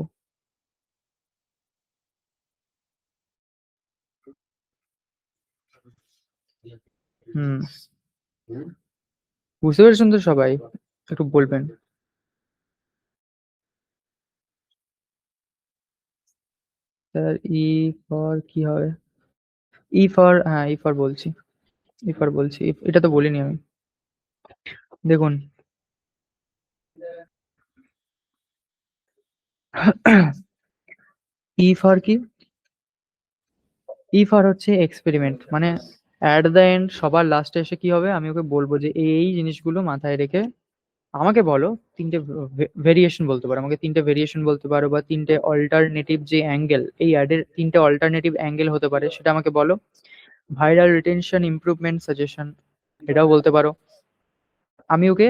হুম, বুঝতে পেরেছেন তো সবাই? একটু বলবেন। স্যার, ই ফর কি হবে? ই ফর, হ্যাঁ ই ফর বলছি, ই ফর বলছি, এটা তো বলিনি আমি। দেখুন, ই ফর কি, ই ফর হচ্ছে এক্সপেরিমেন্ট। মানে অ্যাট দ্য এন্ড সবার লাস্টে এসে কি হবে, আমি ওকে বলবো যে এই এই জিনিসগুলো মাথায় রেখে আমাকে বলো তিনটে ভেরিয়েশন বলতে পারো, আমাকে তিনটে ভেরিয়েশন বলতে পারো, বা তিনটে অল্টারনেটিভ যে অ্যাঙ্গেল, এই অ্যাডের তিনটে অল্টারনেটিভ অ্যাঙ্গেল হতে পারে, সেটা আমাকে বলো। ভাইরাল রিটেনশন ইমপ্রুভমেন্ট সাজেশন, এটাও বলতে পারো। আমি ওকে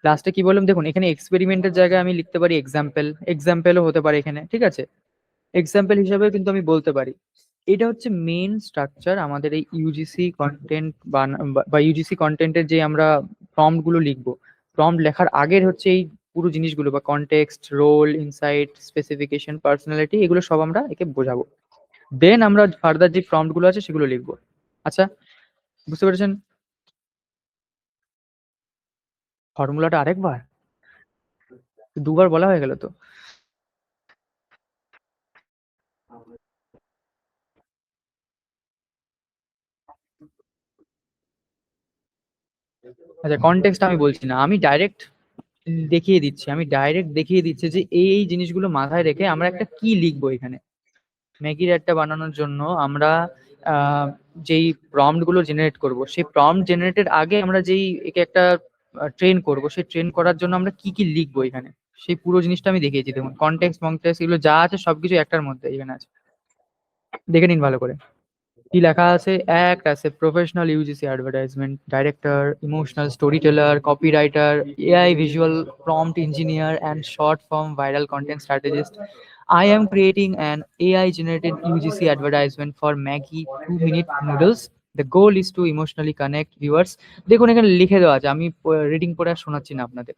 লাস্টে কি বললাম দেখুন, এখানে এক্সপেরিমেন্টের জায়গায় আমি লিখতে পারি এক্সাম্পল, এক্সাম্পলও হতে পারে এখানে, ঠিক আছে? এক্সাম্পল হিসাবে কিন্তু আমি বলতে পারি। এটা হচ্ছে মেন স্ট্রাকচার আমাদের এই ইউজিসি কন্টেন্ট বা ইউজিসি কন্টেন্টের যে আমরা প্রম্পট গুলো লিখবো। প্রম্পট লেখার আগের হচ্ছে এই পুরো জিনিসগুলো, বা context, role, insight, specification, personality, এগুলো সব আমরা একে বোঝাবো। দেন আমরা ফার্দার যে প্রম্পট গুলো আছে সেগুলো লিখবো। আচ্ছা, বুঝতে পেরেছেন? ফর্মুলাটা আরেকবার? দুবার বলা হয়ে গেল তো। আচ্ছা, কনটেক্সট আমি বলছি না, আমি ডাইরেক্ট দেখিয়ে দিচ্ছি, আমি ডাইরেক্ট দেখিয়ে দিচ্ছি যে এই এই জিনিসগুলো মাথায় রেখে আমরা একটা কি লিখবো এখানে। ম্যাগির অ্যাডটা বানানোর জন্য আমরা যেই প্রম্পট গুলো জেনারেট করব, সেই প্রম্পট জেনারেটের আগে আমরা যেই একে একটা ট্রেন করব, সেই ট্রেন করার জন্য আমরা কি কি লিখবো এখানে, সেই পুরো জিনিসটা আমি দেখিয়েছি। দেখুন কনটেক্সট মংটেক্সট এগুলো যা আছে সবকিছু একটার মধ্যে এখানে আছে, দেখে নিন ভালো করে। কি লেখা আছে? Act as a professional UGC advertisement director, emotional storyteller, copywriter, AI visual prompt engineer, and short form viral content strategist. I am creating an AI generated UGC advertisement for Maggie 2 minute noodles. The goal is to emotionally connect viewers. দেখুন এখানে লিখে দেওয়া আছে, আমি reading করে আর শোনাচ্ছি না আপনাদের।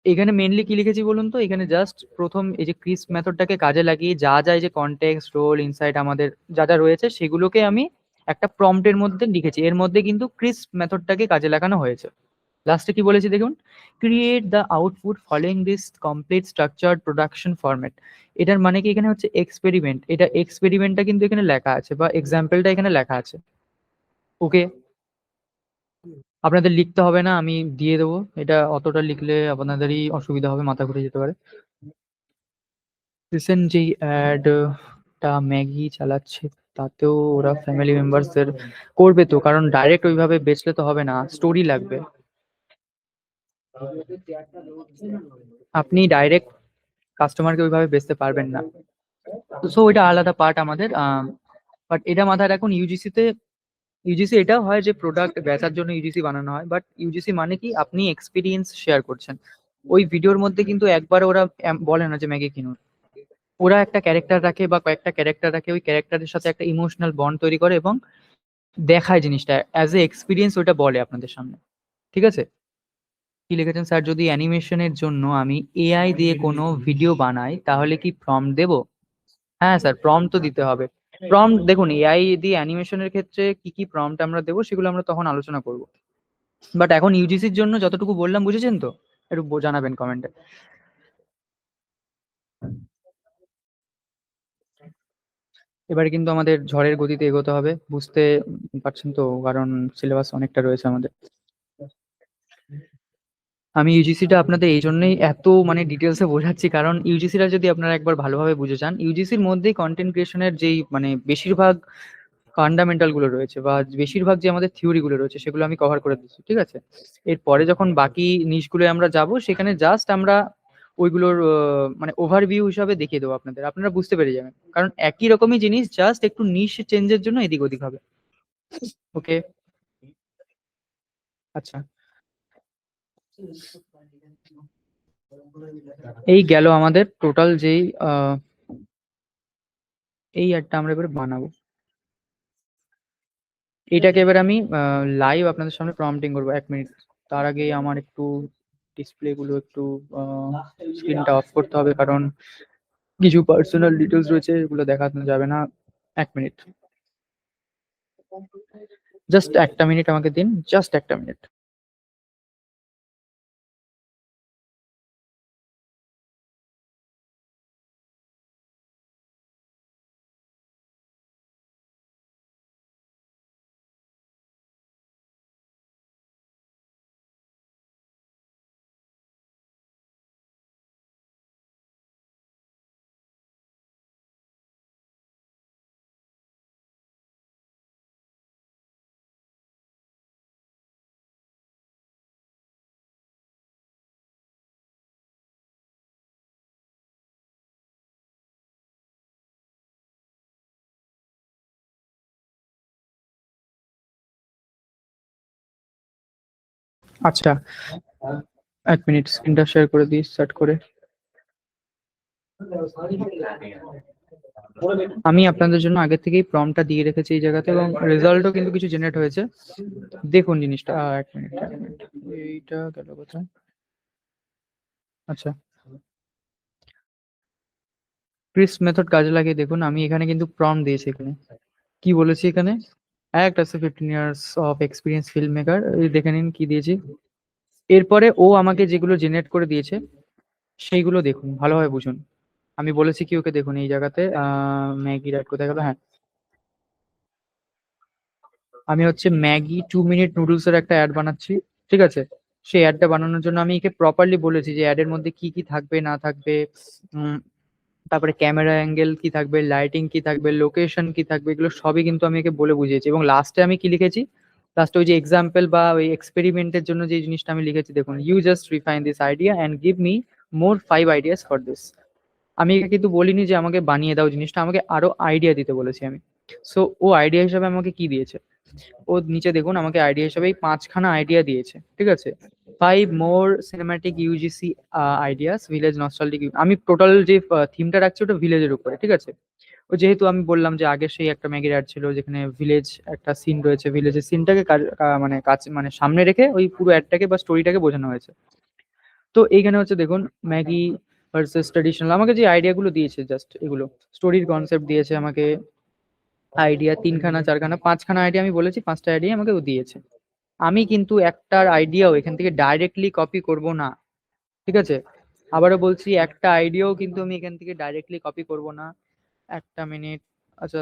এখানে মেনলি কি লিখেছি বলুন তো, এখানে জাস্ট প্রথম এই যে ক্রিস্প মেথডটাকে কাজে লাগিয়ে যা যা এই যে কনটেক্সট, রোল, ইনসাইট আমাদের যা যা রয়েছে সেগুলোকে আমি একটা প্রম্পটের মধ্যে লিখেছি, এর মধ্যে কিন্তু ক্রিস্প মেথডটাকে কাজে লাগানো হয়েছে। লাস্টে কি বলেছি দেখুন, create the output following this complete structured production format. এটার মানে কি এখানে হচ্ছে এক্সপেরিমেন্ট, এটা এক্সপেরিমেন্টটা কিন্তু এখানে লেখা আছে, বা এক্সাম্পলটা এখানে লেখা আছে। ওকে, আপনাদের লিখতে হবে না, আমি দিয়ে দেবো। এটা অতটা লিখলে আপনাদেরই অসুবিধা হবে, মাথা ঘুরে যেতে পারে। রিসেন্ট যেই অ্যাডটা ম্যাগি চালাচ্ছে, তাতেও ওরা ফ্যামিলি মেম্বার্সদের করবে তো, কারণ ডাইরেক্ট ওইভাবে বেচলে তো হবে না, স্টোরি লাগবে। আপনি ডাইরেক্ট কাস্টমারকে ওইভাবে বেচতে পারবেন না, সো ওইটা আলাদা পার্ট আমাদের। বাট এটা মাথায় রাখুন, ইউজিসিতে, ইউজিসি এটাও হয় যে প্রোডাক্ট বেচার জন্য ইউজিসি বানানো হয়, বাট ইউজিসি মানে কি আপনি এক্সপিরিয়েন্স শেয়ার করছেন। ওই ভিডিওর মধ্যে কিন্তু একবার ওরা বলে না যে ম্যাগি কিনুন, ওরা একটা ক্যারেক্টার রাখে বা কয়েকটা ক্যারেক্টার রাখে, ওই ক্যারেক্টারের সাথে একটা ইমোশনাল বন্ড তৈরি করে এবং দেখায় জিনিসটা অ্যাজ এ এক্সপিরিয়েন্স, ওইটা বলে আপনাদের সামনে। ঠিক আছে? কি লিখেছেন স্যার? যদি অ্যানিমেশনের জন্য আমি এআই দিয়ে কোনো ভিডিও বানাই তাহলে কি প্রম্পট দেবো? হ্যাঁ স্যার, প্রম্পট তো দিতে হবে। প্রম্পট দেখুন, এআই দিয়ে অ্যানিমেশনের ক্ষেত্রে কি কি প্রম্পট আমরা দেবো সেগুলো আমরা তখন আলোচনা করব। বাট এখন ইউজিসির জন্য যতটুকু বললাম, বুঝেছেন তো? একটু জানাবেন কমেন্টে। এবারে কিন্তু আমাদের ঝড়ের গতিতে এগোতে হবে, বুঝতে পারছেন তো, কারণ সিলেবাস অনেকটা রয়েছে আমাদের। আমি ইউজিসিটা আপনাদের এই জন্যই এত মানে ডিটেলসে বোঝাচ্ছি, কারণ ইউজিসিটা যদি আপনারা একবার ভালোভাবে বুঝে যান, ইউজিসির মধ্যেই কন্টেন্ট ক্রিয়েশনের যেই মানে বেশিরভাগ ফান্ডামেন্টাল গুলো রয়েছে, বা বেশিরভাগ যে আমাদের থিওরি গুলো রয়েছে সেগুলো আমি কভার করে দিচ্ছি, ঠিক আছে? এরপরে যখন বাকি নিশগুলো আমরা যাব, সেখানে জাস্ট আমরা ওইগুলোর মানে ওভারভিউ হিসাবে দেখিয়ে দেবো আপনাদের, আপনারা বুঝতে পেরে যাবেন, কারণ একই রকমই জিনিস জাস্ট একটু নিশ চেঞ্জের জন্য এদিক ওদিক হবে। ওকে। আচ্ছা, এই গেল আমাদের টোটাল যেই এই অ্যাডটা আমরা এবারে বানাবো। এটাকে এবার আমি লাইভ আপনাদের সামনে প্রম্পটিং করবো 1 মিনিট। তার আগে আমার একটু ডিসপ্লে গুলো একটু স্ক্রিনটা অফ করতে হবে, কারণ কিছু পার্সোনাল ডিটেলস রয়েছে, এগুলো দেখানো যাবে না। 1 মিনিট, জাস্ট একটা মিনিট আমাকে দিন, জাস্ট একটা মিনিট। আচ্ছা, 1 মিনিট স্ক্রিনটা শেয়ার করে দিই স্টার্ট করে। আমি আপনাদের জন্য আগে থেকেই প্রম্পটটা দিয়ে রেখেছি এই জায়গাতে, এবং রেজাল্টও কিন্তু কিছু জেনারেট হয়েছে। দেখুন জিনিসটা, 1 মিনিট 1 মিনিট, এইটা গেল কোথায়? আচ্ছা, ক্রিস মেথড কাজে লাগিয়ে দেখুন, আমি এখানে কিন্তু প্রম্পট দিয়েছি। এখানে কি বলেছি? এখানে act as A 15 years of experience film maker, দেখে নিন কি দিয়েছি। এরপরে ও আমাকে যেগুলো জেনারেট করে দিয়েছে সেইগুলো দেখুন, ভালোভাবে বুঝুন। আমি বলেছি কি ওকে, দেখুন এই জায়গাতে ম্যাগি রাইট কোথায় গেল, হ্যাঁ, আমি হচ্ছে ম্যাগি 2 মিনিট নুডলস এর একটা অ্যাড বানাচ্ছি। ঠিক আছে, সেই অ্যাডটা বানানোর জন্য আমি একে প্রপারলি বলেছি যে অ্যাডের মধ্যে কি কি থাকবে না থাকবে, উম, তারপরে ক্যামেরা অ্যাঙ্গেল কি থাকবে, লাইটিং কি থাকবে, লোকেশন কি থাকবে, এগুলো সবই কিন্তু আমি একে বলে বুঝিয়েছি। এবং লাস্টে আমি কি লিখেছি, লাস্টে ওই যে এক্সাম্পল বা ওই এক্সপেরিমেন্টের জন্য যে জিনিসটা আমি লিখেছি, দেখুন, you just refine this idea and give me more 5 ideas for this. আমি একে কিন্তু বলিনি যে আমাকে বানিয়ে দাও জিনিসটা, আমাকে আরো আইডিয়া দিতে বলেছি আমি। সো ও আইডিয়া হিসাবে আমাকে কি দিয়েছে, ও নিচে দেখুন আমাকে আইডিয়া হিসাবে এই 5খানা আইডিয়া দিয়েছে। ঠিক আছে, 5 more cinematic UGC ideas village nostalgic. আমি টোটাল যে থিমটা রাখছি ওটা ভিলেজের উপরে। ঠিক আছে, ও যেহেতু আমি বললাম যে আগে সেই একটা ম্যাগির অ্যাড ছিল যেখানে ভিলেজ একটা সিন রয়েছে, ভিলেজের সিনটাকে মানে কাছে মানে সামনে রেখে ওই পুরো অ্যাডটাকে বা স্টোরিটাকে বোঝানো হয়েছে। তো এইখানে হচ্ছে দেখুন ম্যাগি ভার্সেস ট্রেডিশনাল, আমাকে যে আইডিয়া গুলো দিয়েছে জাস্ট এগুলো, স্টোরির কনসেপ্ট দিয়েছে আমাকে, আইডিয়া 3খানা 4খানা 5খানা আইডিয়া আমি বলেছি, 5টা আইডিয়া আমাকে ও দিয়েছে। আমি কিন্তু একটার আইডিয়াও এখান থেকে ডাইরেক্টলি কপি করব না। ঠিক আছে, আবারও বলছি, একটা আইডিয়াও কিন্তু আমি এখান থেকে ডাইরেক্টলি কপি করব না। একটা মিনিট। আচ্ছা,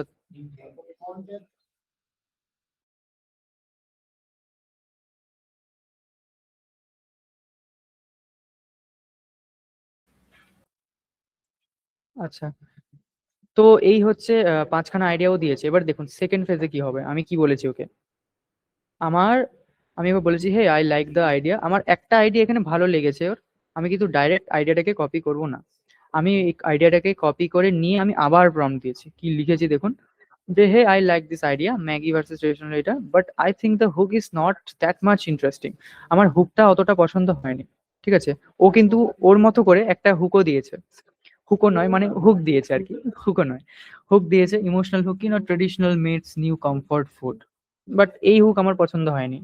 আচ্ছা, তো এই হচ্ছে 5খানা আইডিয়াও দিয়েছে। এবার দেখুন সেকেন্ড ফেজে কি হবে, আমি কি বলেছি ওকে। আমার আমি ওকে বলেছি, হে আই লাইক দ্য আইডিয়া, আমার একটা আইডিয়া এখানে ভালো লেগেছে ওর। আমি কিন্তু ডাইরেক্ট আইডিয়াটাকে কপি করব না, আমি আইডিয়াটাকে কপি করে নিয়ে আমি আবার প্রম্পট দিয়েছি। কি লিখেছি দেখুন, যে hey I like this idea Maggi versus traditional, এটা but I think the hook is not that much interesting. আমার হুকটা অতটা পছন্দ হয়নি। ঠিক আছে, ও কিন্তু ওর মতো করে একটা হুকও দিয়েছে, হুকও নয় মানে হুক দিয়েছে আর কি, হুকও নয়, হুক দিয়েছে, ইমোশনাল হুক, কিনা traditional meds new comfort food. But এই হুক আমার পছন্দ হয়নি।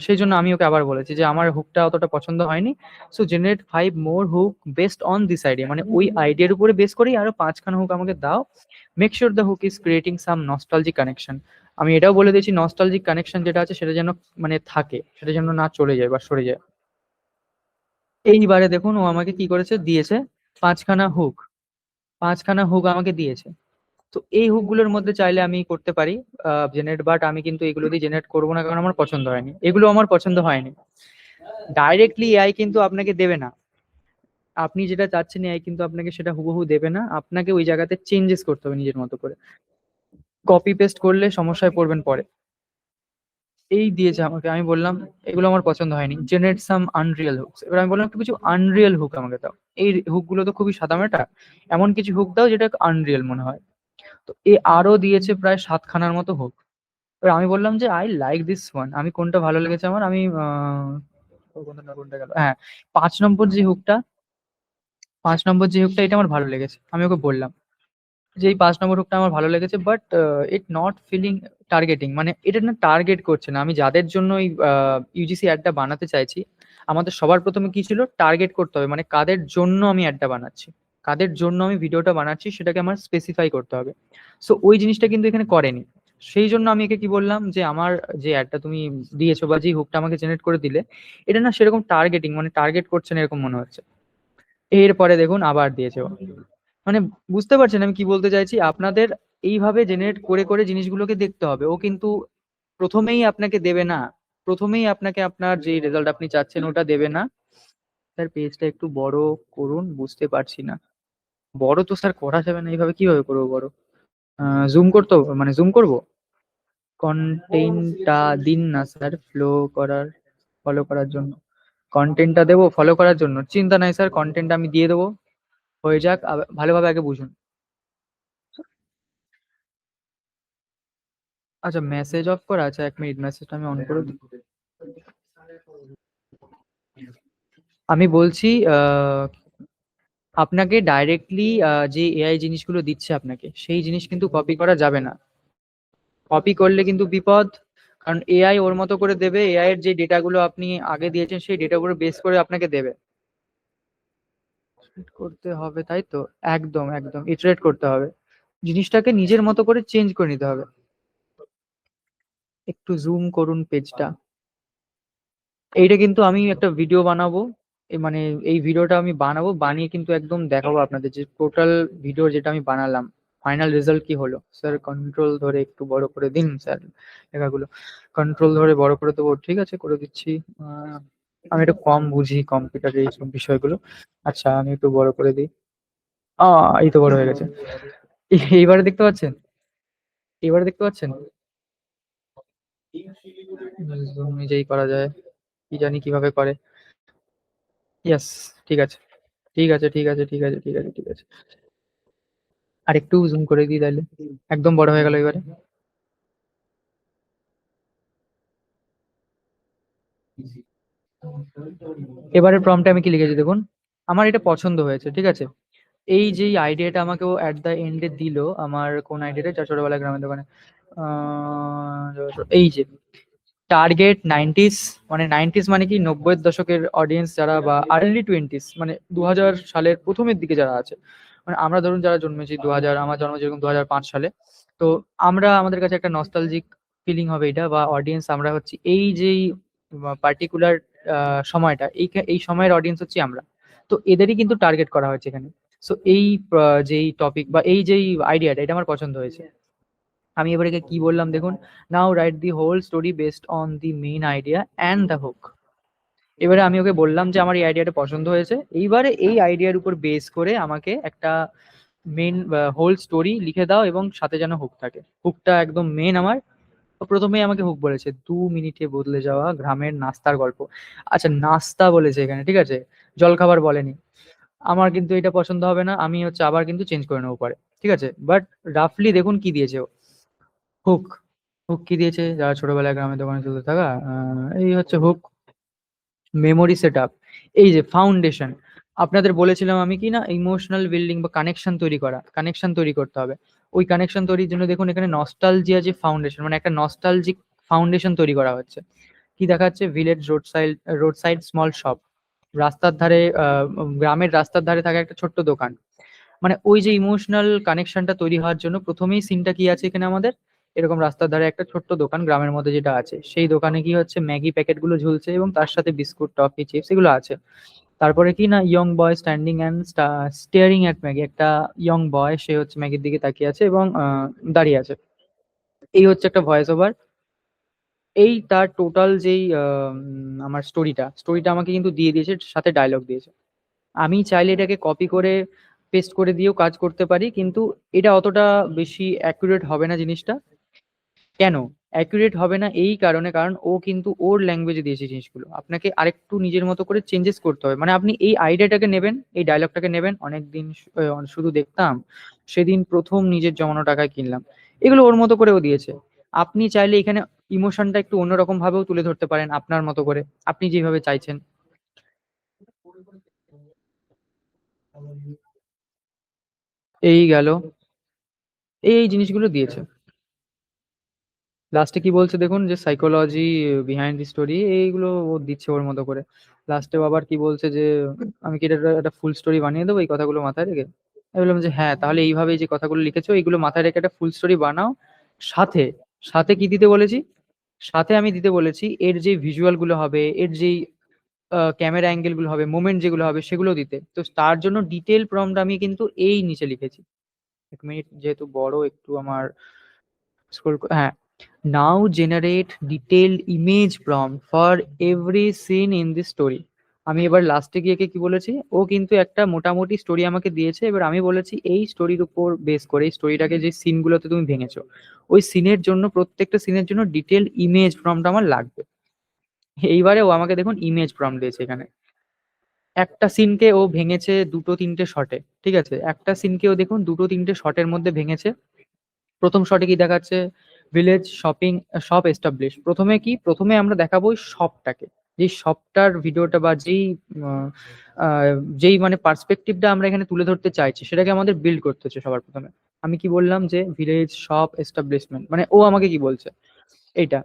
সেই জন্য আমি ওকে আবার বলেছি যে আমার হুকটা অতটা পছন্দ হয়নি। So generate 5 more hook based on this idea, মানে ওই আইডিয়ার উপরে বেস করেই আরো 5খানা হুক আমাকে দাও। Make sure the hook is creating some nostalgic connection. আমি এটাও বলে দিয়েছি নস্টালজিক কানেকশন যেটা আছে সেটা যেন মানে থাকে, সেটা যেন না চলে যায় বা সরে যায়। এইবারে দেখুন ও আমাকে কি করেছে, দিয়েছে 5খানা হুক, 5খানা হুক আমাকে দিয়েছে। তো এই হুক গুলোর মধ্যে চাইলে আমি করতে পারি জেনারেট, বাট আমি কিন্তু এগুলো দিয়ে জেনারেট করবো না, কারণ আমার পছন্দ হয়নি, এগুলো আমার পছন্দ হয়নি। ডাইরেক্টলি এআই কিন্তু আপনাকে দেবে না, আপনি যেটা চাচ্ছেন এআই কিন্তু আপনাকে সেটা হুবহু দেবে না, আপনাকে ওই জায়গাতে চেঞ্জেস করতে হবে নিজের মতো করে। কপি পেস্ট করলে সমস্যায় পড়বেন পরে। এই দিয়েছে আমাকে, আমি বললাম এগুলো আমার পছন্দ হয়নি, জেনারেট সাম আনরিয়েল হুকস। এবার আমি বললাম একটু কিছু আনরিয়েল হুক আমাকে দাও, এই হুক গুলো তো খুবই সাদামাটা, এমন কিছু হুক দাও যেটা আনরিয়েল মনে হয়। তো এ আরো দিয়েছে প্রায় 7খানার মতো হুক। এবার আমি বললাম যে আই লাইক দিস ওয়ান, আমি কোনটা ভালো লেগেছে আমার, আমি কোনটা গেল, হ্যাঁ, 5 নম্বর যে হুকটা, 5 নম্বর যে হুকটা এটা আমার ভালো লেগেছে। আমি ওকে বললাম যে এই 5 নম্বর হুকটা আমার ভালো লেগেছে, but it not feeling targeting, মানে এটা না টার্গেট করছে না। আমি যাদের জন্য এই ইউজিসি অ্যাডটা বানাতে চাইছি, আমাদের সবার প্রথমে কি ছিল, টার্গেট করতে হবে, মানে কাদের জন্য আমি অ্যাডটা বানাচ্ছি, কাদের জন্য আমি ভিডিওটা বানাচ্ছি সেটাকে আমার স্পেসিফাই করতে হবে। সো ওই জিনিসটা কিন্তু এখানে করেনি। সেই জন্য আমি একে কি বললাম যে আমার যে অ্যাডটা তুমি দিয়েছো বা যে হুকটা আমাকে জেনারেট করে দিলে, এটা না সেরকম টার্গেটিং, মানে টার্গেট করছে না এরকম মনে হচ্ছে। এরপরে দেখুন আবার দিয়েছে ও। মানে বুঝতে পারছেন আমি কি বলতে চাইছি, আপনাদের এইভাবে জেনারেট করে করে জিনিসগুলোকে দেখতে হবে। ও কিন্তু প্রথমেই আপনাকে দেবে না, প্রথমেই আপনাকে আপনার যে রেজাল্ট আপনি চাচ্ছেন ওটা দেবে না। স্যার পেজটা একটু বড় করুন, বুঝতে পারছি না। বড় তো স্যার করা যাবে না, এইভাবে কিভাবে করবো বড়? জুম করতে হবে, মানে জুম করব? কন্টেন্টটা দিন না স্যার, ফলো করার জন্য কন্টেন্টটা দেবো, ফলো করার জন্য চিন্তা নাই স্যার, কন্টেন্ট আমি দিয়ে দেবো, হয়ে যাক। ভালোভাবে আগে বুঝুন। আচ্ছা, মেসেজ অফ করা আছে, 1 মিনিট মেসেজটা আমি অন করে দিই। আমি বলছি আপনাকে ডাইরেক্টলি যে এআই জিনিসগুলো দিচ্ছে আপনাকে, সেই জিনিস কিন্তু কপি করা যাবে না। কপি করলে কিন্তু বিপদ। কারণ এআই ওর মতো করে দেবে, এআই এর যে ডেটাগুলো আপনি আগে দিয়েছেন সেই ডেটাগুলো বেস করে আপনাকে দেবে। Iterate করতে হবে, তাই তো? একদম একদম ইটারেট করতে হবে, জিনিসটাকে নিজের মতো করে চেঞ্জ করে নিতে হবে। একটু জুম করুন পেজটা। এইটা কিন্তু আমি একটা ভিডিও বানাবো, মানে এই ভিডিওটা আমি বানাবো, বানিয়ে কিন্তু একদম দেখাবো আপনাদের যে টোটাল ভিডিও যেটা আমি বানালাম, ফাইনাল রেজাল্ট কি হলো। স্যার কন্ট্রোল ধরে একটু বড় করে দিন স্যার, লেখাগুলো কন্ট্রোল ধরে বড় করে দেবো, ঠিক আছে করে দিচ্ছি। আমি একটু কম বুঝি কম্পিউটারের এইসব বিষয়গুলো। আচ্ছা আমি একটু বড় করে দিই। এই তো বড় হয়ে গেছে। এইবারে দেখতে পাচ্ছেন? এইবারে দেখতে পাচ্ছেন? জুম নিজেই করা যায়, কি জানি কিভাবে করে। ইয়েস, ঠিক আছে ঠিক আছে ঠিক আছে ঠিক আছে ঠিক আছে ঠিক আছে। আর একটু জুম করে দিই তাহলে, একদম বড় হয়ে গেল এবারে। এবারে প্রম্পটে আমি কি লিখেছি দেখুন, আমার এটা পছন্দ হয়েছে, ঠিক আছে। এই যে আইডিয়াটা আমাকে ও অ্যাট দ্য এন্ডে দিল, আমার কোন আইডিয়াটা, যা ছোটবেলায় গ্রামের দোকানে, এই যে টার্গেট নাইনটিস, মানে নাইনটিস মানে কি, 90-এর দশকের অডিয়েন্স যারা, বা আর্লি টোয়েন্টিস মানে 2000 সালের প্রথমের দিকে যারা আছে, মানে আমরা ধরুন যারা জন্মেছি 2000, আমার জন্ম যেরকম 2005 সালে। তো আমরা, আমাদের কাছে একটা নস্টালজিক ফিলিং হবে এটা, বা অডিয়েন্স আমরা হচ্ছি এই যেই পার্টিকুলার সময়টা, এই সময়ের অডিয়েন্স হচ্ছি আমরা। তো এদেরই কিন্তু টার্গেট করা হয়েছে এখানে। সো এই যেই টপিক বা এই যেই আইডিয়াটা, এটা আমার পছন্দ হয়েছে। আমি এবারে কি বললাম দেখুন, now write the whole story based on the main idea and the hook. এবারে আমি ওকে বললাম যে আমার এই আইডিয়াটা পছন্দ হয়েছে, এইবারে এই আইডিয়ার উপর বেস করে আমাকে একটা মেইন হোল স্টোরি লিখে দাও, এবং সাথে যেন হুক থাকে, হুকটা একদম মেন আমার। তো প্রথমেই আমাকে হুক বলেছে 2 মিনিটে বদলে যাওয়া গ্রামের নাস্তার গল্প। আচ্ছা নাস্তা বলেছে এখানে, ঠিক আছে, জলখাবার বলেনি। আমার কিন্তু এটা পছন্দ হবে না, আমি হচ্ছে আবার কিন্তু চেঞ্জ করে নেবো পরে, ঠিক আছে। বাট রাফলি দেখুন কি দিয়েছে ও, হুক। হুক কি দিয়েছে, যারা ছোটবেলায় গ্রামের দোকানে চলতে থাকা, এই হচ্ছে হুক। মেমোরি সেট আপ, এই যে ফাউন্ডেশন। আপনাদের বলেছিলাম আমি কি না, ইমোশনাল বিল্ডিং বা কানেকশন তৈরি করা, কানেকশন তৈরি করতে হবে। ওই কানেকশন তৈরির জন্য দেখুন এখানে নস্টালজিয়া যে ফাউন্ডেশন, মানে একটা নস্টালজিক ফাউন্ডেশন তৈরি করা হচ্ছে। কি দেখাচ্ছে, village road side small shop, রাস্তার ধারে, গ্রামের রাস্তার ধারে থাকা একটা ছোট্ট দোকান। মানে ওই যে ইমোশনাল কানেকশনটা তৈরি হওয়ার জন্য প্রথমেই সিনটা কি আছে এখানে আমাদের, এরকম রাস্তার ধারে একটা ছোট্ট দোকান গ্রামের মধ্যে যেটা আছে, সেই দোকানে কি হচ্ছে, ম্যাগি প্যাকেট গুলো ঝুলছে এবং তার সাথে বিস্কুট টফি চিপস এগুলো আছে। তারপরে কি না, young boy standing and steering at Maggi, একটা ইয়ং বয় সে হচ্ছে ম্যাগির দিকে তাকিয়ে আছে এবং দাঁড়িয়ে আছে। এই হচ্ছে একটা ভয়েস ওভার। এই তার টোটাল যেই আমার স্টোরিটা আমাকে কিন্তু দিয়ে দিয়েছে, সাথে ডায়লগ দিয়েছে। আমি চাইলে এটাকে কপি করে পেস্ট করে দিয়েও কাজ করতে পারি, কিন্তু এটা অতটা বেশি অ্যাকুরেট হবে না জিনিসটা। কেন অ্যাকুরেট হবে না, এই কারণে, কারণ ও কিন্তু ওর ল্যাঙ্গুয়েজে দিয়েছে জিনিসগুলো, আপনাকে আরেকটু নিজের মতো করে চেঞ্জেস করতে হবে। মানে আপনি এই আইডিয়াটাকে নেবেন, এই ডায়লগটাকে নেবেন, অনেকদিন শুধু দেখতাম, সেদিন প্রথম নিজের জমানো টাকায় কিনলাম, এগুলো ওর মতো করেও দিয়েছে। আপনি চাইলে এখানে ইমোশনটা একটু অন্যরকম ভাবেও তুলে ধরতে পারেন আপনার মতো করে, আপনি যেভাবে চাইছেন। এই গেল, এই জিনিসগুলো দিয়েছে। লাস্টে কি বলছে দেখুন, যে সাইকোলজি বিহাইন্ড দি স্টোরি, এইগুলো ও দিচ্ছে ওর মতো করে। লাস্টে আবার কি বলছে যে আমি কি এটা একটা ফুল স্টোরি বানিয়ে দেবো এই কথাগুলো মাথায় রেখে। আমি বললাম যে হ্যাঁ, তাহলে এইভাবে যে কথাগুলো লিখেছো এইগুলো মাথায় রেখে একটা ফুল স্টোরি বানাও। সাথে, সাথে কি দিতে বলেছি, সাথে আমি দিতে বলেছি এর যে ভিজুয়াল গুলো হবে, এর যেই ক্যামেরা অ্যাঙ্গেল গুলো হবে, মোমেন্ট যেগুলো হবে সেগুলো দিতে। তো তার জন্য ডিটেল প্রম্পট আমি কিন্তু এই নিচে লিখেছি। 1 মিনিট যেহেতু বড় একটু আমার স্ক্রল, হ্যাঁ, now generate detailed image prompt for every scene in this story. আমি এবার লাস্টে গিয়ে কি বলেছি, ও কিন্তু একটা মোটামুটি স্টোরি আমাকে দিয়েছে, এবার আমি বলেছি এই স্টোরির উপর বেস করে, এই স্টোরিটাকে যে সিনগুলোতে তুমি ভেঙেছো, ওই সিনের জন্য, প্রত্যেকটা সিনের জন্য ডিটেল ইমেজ প্রম্পট আমার লাগবে। এইবারে ও আমাকে দেখুন ইমেজ প্রম্পট দিয়েছে এখানে। একটা সিনকে ও ভেঙেছে দুটো তিনটে শটে, ঠিক আছে, একটা সিনকে ও দেখুন দুটো তিনটে শটের মধ্যে ভেঙেছে। প্রথম শটে কি দেখাচ্ছে, ভিলেজ শপিং শপ এস্টাবলিশ, প্রথমে কি, প্রথমে আমরা দেখাবো ওই শপটাকে, যেই সবটার ভিডিওটা বা যেই মানে পার্সপেক্টিভটা আমরা এখানে তুলে ধরতে চাইছি সেটাকে আমাদের বিল্ড করতে হচ্ছে সবার প্রথমে। আমি কি বললাম যে ভিলেজ শপ এস্টাবলিশমেন্ট, মানে ও আমাকে কি বলছে এইটা।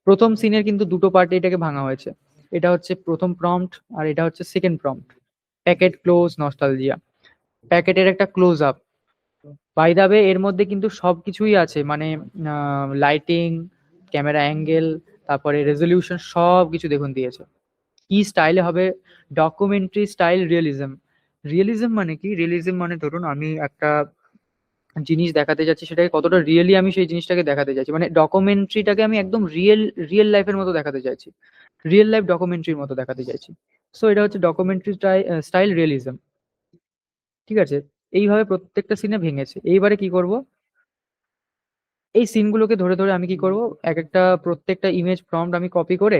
প্রথম সিনের কিন্তু দুটো পার্টে এটাকে ভাঙা হয়েছে। এটা হচ্ছে প্রথম প্রম্পট আর এটা হচ্ছে second prompt. Packet close nostalgia, প্যাকেটের একটা close up. By the way এর মধ্যে কিন্তু সবকিছুই আছে, মানে লাইটিং, ক্যামেরা অ্যাঙ্গেল, তারপরে রেজলিউশন সব কিছু দেখুন দিয়েছে। কি স্টাইলে হবে, ডকুমেন্টারি স্টাইল রিয়েলিজম। রিয়েলিজম মানে কি, রিয়েলিজম মানে ধরুন আমি একটা জিনিস দেখাতে যাচ্ছি সেটাকে কতটা রিয়েলি আমি সেই জিনিসটাকে দেখাতে চাইছি, মানে ডকুমেন্টারিটাকে আমি একদম রিয়েল রিয়েল লাইফের মতো দেখাতে চাইছি, রিয়েল লাইফ ডকুমেন্টারির মতো দেখাতে চাইছি। সো এটা হচ্ছে ডকুমেন্টারি স্টাইল রিয়েলিজম। ঠিক আছে, এইভাবে প্রত্যেকটা সিনে ভেঙেছে। এইবারে কি করব, এই সিনগুলোকে ধরে ধরে আমি কি করব, এক একটা প্রত্যেকটা ইমেজ প্রম্পট আমি কপি করে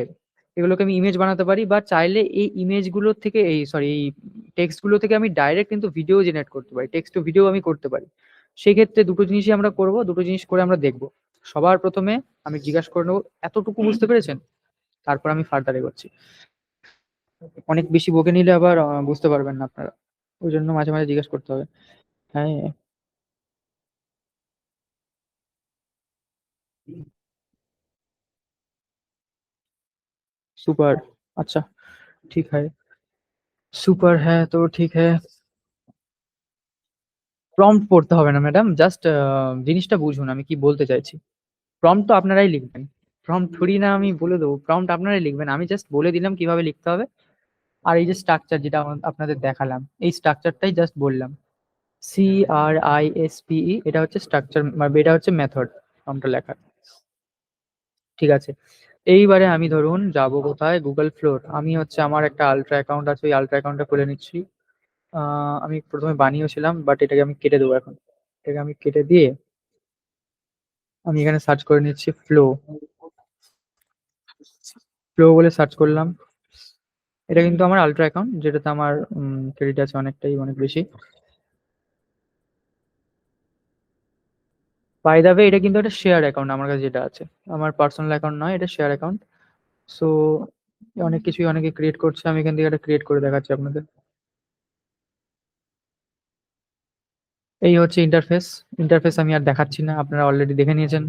এগুলোকে আমি ইমেজ বানাতে পারি, বা চাইলে এই ইমেজগুলোর থেকে এই সরি এই টেক্সট গুলো থেকে আমি ডাইরেক্ট কিন্তু ভিডিও জেনারেট করতে পারি, টেক্সট টু ভিডিও আমি করতে পারি। সেক্ষেত্রে দুটো জিনিসই আমরা করব, দুটো জিনিস করে আমরা দেখব। সবার প্রথমে আমি জিজ্ঞাসা করে নেবো এতটুকু বুঝতে পেরেছেন, তারপর আমি ফার্দার এগোচ্ছি। অনেক বেশি বকে নিলে আবার বুঝতে পারবেন না আপনারা, ওই জন্য মাঝে মাঝে জিজ্ঞাসা করতে হবে। হ্যাঁ, सुपर। अच्छा, ठीक है। সুপার হ্যাঁ, তো ঠিক হ্যাঁ। প্রম্পট পড়তে হবে না ম্যাডাম, জাস্ট জিনিসটা বুঝুন আমি কি বলতে চাইছি। প্রম্পট তো আপনারাই লিখবেন, প্রম্পট থোড়ি না আমি বলে দেবো, প্রম্পট আপনারাই লিখবেন, আমি জাস্ট বলে দিলাম কিভাবে লিখতে হবে। আর এই যে স্ট্রাকচার যেটা আপনাদের দেখালাম, এই স্ট্রাকচারটাই জাস্ট বললাম। CRISPE, এটা হচ্ছে স্ট্রাকচার, এটা হচ্ছে মেথড প্রম্পটটা লেখার। ঠিক আছে, এইবারে আমি ধরুন যাব কোথায়, গুগল ফ্লোর। আমি হচ্ছে আমার একটা আলট্রা অ্যাকাউন্ট আছে, ওই আলট্রা অ্যাকাউন্টটা খুলে নিচ্ছি। আমি প্রথমে বানিয়েছিলাম, বাট এটাকে আমি কেটে দেবো এখন। এটাকে আমি কেটে দিয়ে আমি এখানে সার্চ করে নিচ্ছি ফ্লো। ফ্লো বলে সার্চ করলাম। এটা কিন্তু আমার আলট্রা অ্যাকাউন্ট, যেটাতে আমার ক্রেডিট আছে অনেকটাই, অনেক বেশি। বাই দা ওয়ে এটা কিন্তু একটা শেয়ার অ্যাকাউন্ট আমার কাছে যেটা আছে, আমার পার্সোনাল অ্যাকাউন্ট নয়, এটা শেয়ার অ্যাকাউন্ট। সো অনেক কিছুই অনেকে ক্রিয়েট করছে, আমি এখান থেকে একটা ক্রিয়েট করে দেখাচ্ছি আপনাদের। এই হচ্ছে ইন্টারফেস। ইন্টারফেস আমি আর দেখাচ্ছি না, আপনারা অলরেডি দেখে নিয়েছেন।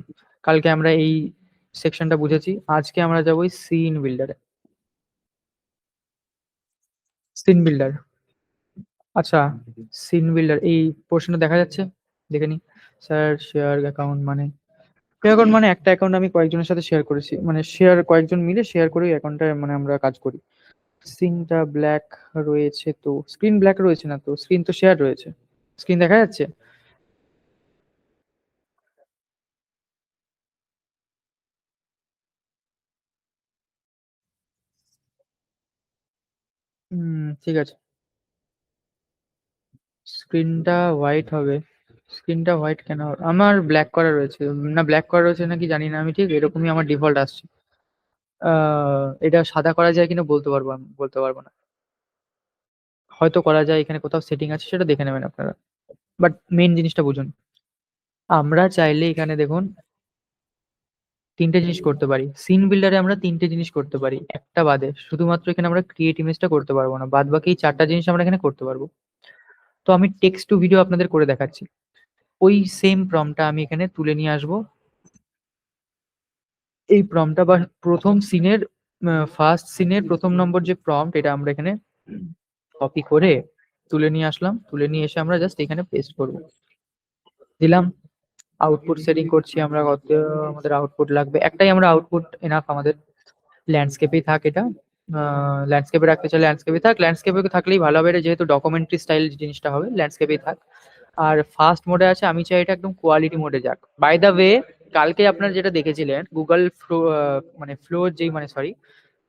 কালকে আমরা এই সেকশনটা বুঝেছি, আজকে আমরা যাবো সিন বিল্ডারে। সিন বিল্ডার, আচ্ছা, সিন বিল্ডার এই পোর্শনে দেখা যাচ্ছে, দেখে নি। স্যার শেয়ার অ্যাকাউন্ট মানে, শেয়ার অ্যাকাউন্ট মানে একটা অ্যাকাউন্ট আমি কয়েকজনের সাথে শেয়ার করেছি, মানে শেয়ার কয়েকজন মিলে শেয়ার করে অ্যাকাউন্টটা মানে আমরা কাজ করি। স্ক্রিনটা ব্ল্যাক রয়েছে তো, স্ক্রিন ব্ল্যাক রয়েছে না তো, স্ক্রিন তো শেয়ার রয়েছে, স্ক্রিন দেখা যাচ্ছে। ঠিক আছে। স্ক্রিনটা হোয়াইট হবে, স্ক্রিনটা হোয়াইট কেন হবে? আমার ব্ল্যাক করা রয়েছে, না ব্ল্যাক করা রয়েছে নাকি জানি না, আমি ঠিক এরকমই আমার ডিফল্ট আসছে। এটা সাদা করা যায় কিনা বলতে পারবো, আমি বলতে পারবো না। হয়তো করা যায়, এখানে কোথাও সেটিং আছে, সেটা দেখে নেবেন আপনারা। বাট মেইন জিনিসটা বুঝুন, আমরা চাইলে এখানে দেখুন তিনটে জিনিস করতে পারি। সিন বিল্ডারে আমরা তিনটে জিনিস করতে পারি একটা বাদে, শুধুমাত্র এখানে আমরা ক্রিয়েট ইমেজটা করতে পারবো না, বাদ বাকি এই চারটা জিনিস আমরা এখানে করতে পারবো। তো আমি টেক্সট টু ভিডিও আপনাদের করে দেখাচ্ছি। ওই সেম প্রম্পটটা আমি এখানে তুলে নিয়ে আসবো। এই প্রম্পটটা বা প্রথম সিনের ফার্স্ট সিনের প্রথম নম্বর যে প্রম্পট, এটা আমরা এখানে কপি করে তুলে নিয়ে আসলাম, তুলে নিয়ে এসে আমরা জাস্ট এখানে পেস্ট করব, দিলাম। আউটপুট সেটিং করছি আমরা, কত আমাদের আউটপুট লাগবে, একটাই আমরা আউটপুট এনাফ আমাদের। ল্যান্ডস্কেপেই থাক এটা, ল্যান্ডস্কেপে রাখতে চাই ল্যান্ডস্কেপে থাক, ল্যান্ডস্কেপে থাকলেই ভালো হবে, এটা যেহেতু ডকুমেন্টারি স্টাইল জিনিসটা হবে, ল্যান্ডস্কেপেই থাক। আর ফার্স্ট মোডে আছে, আমি চাই এটা একদম কোয়ালিটি মোডে যাক। বাই দা ওয়ে কালকে আপনারা যেটা দেখেছিলেন গুগল ফ্লো, মানে ফ্লো যেই মানে সরি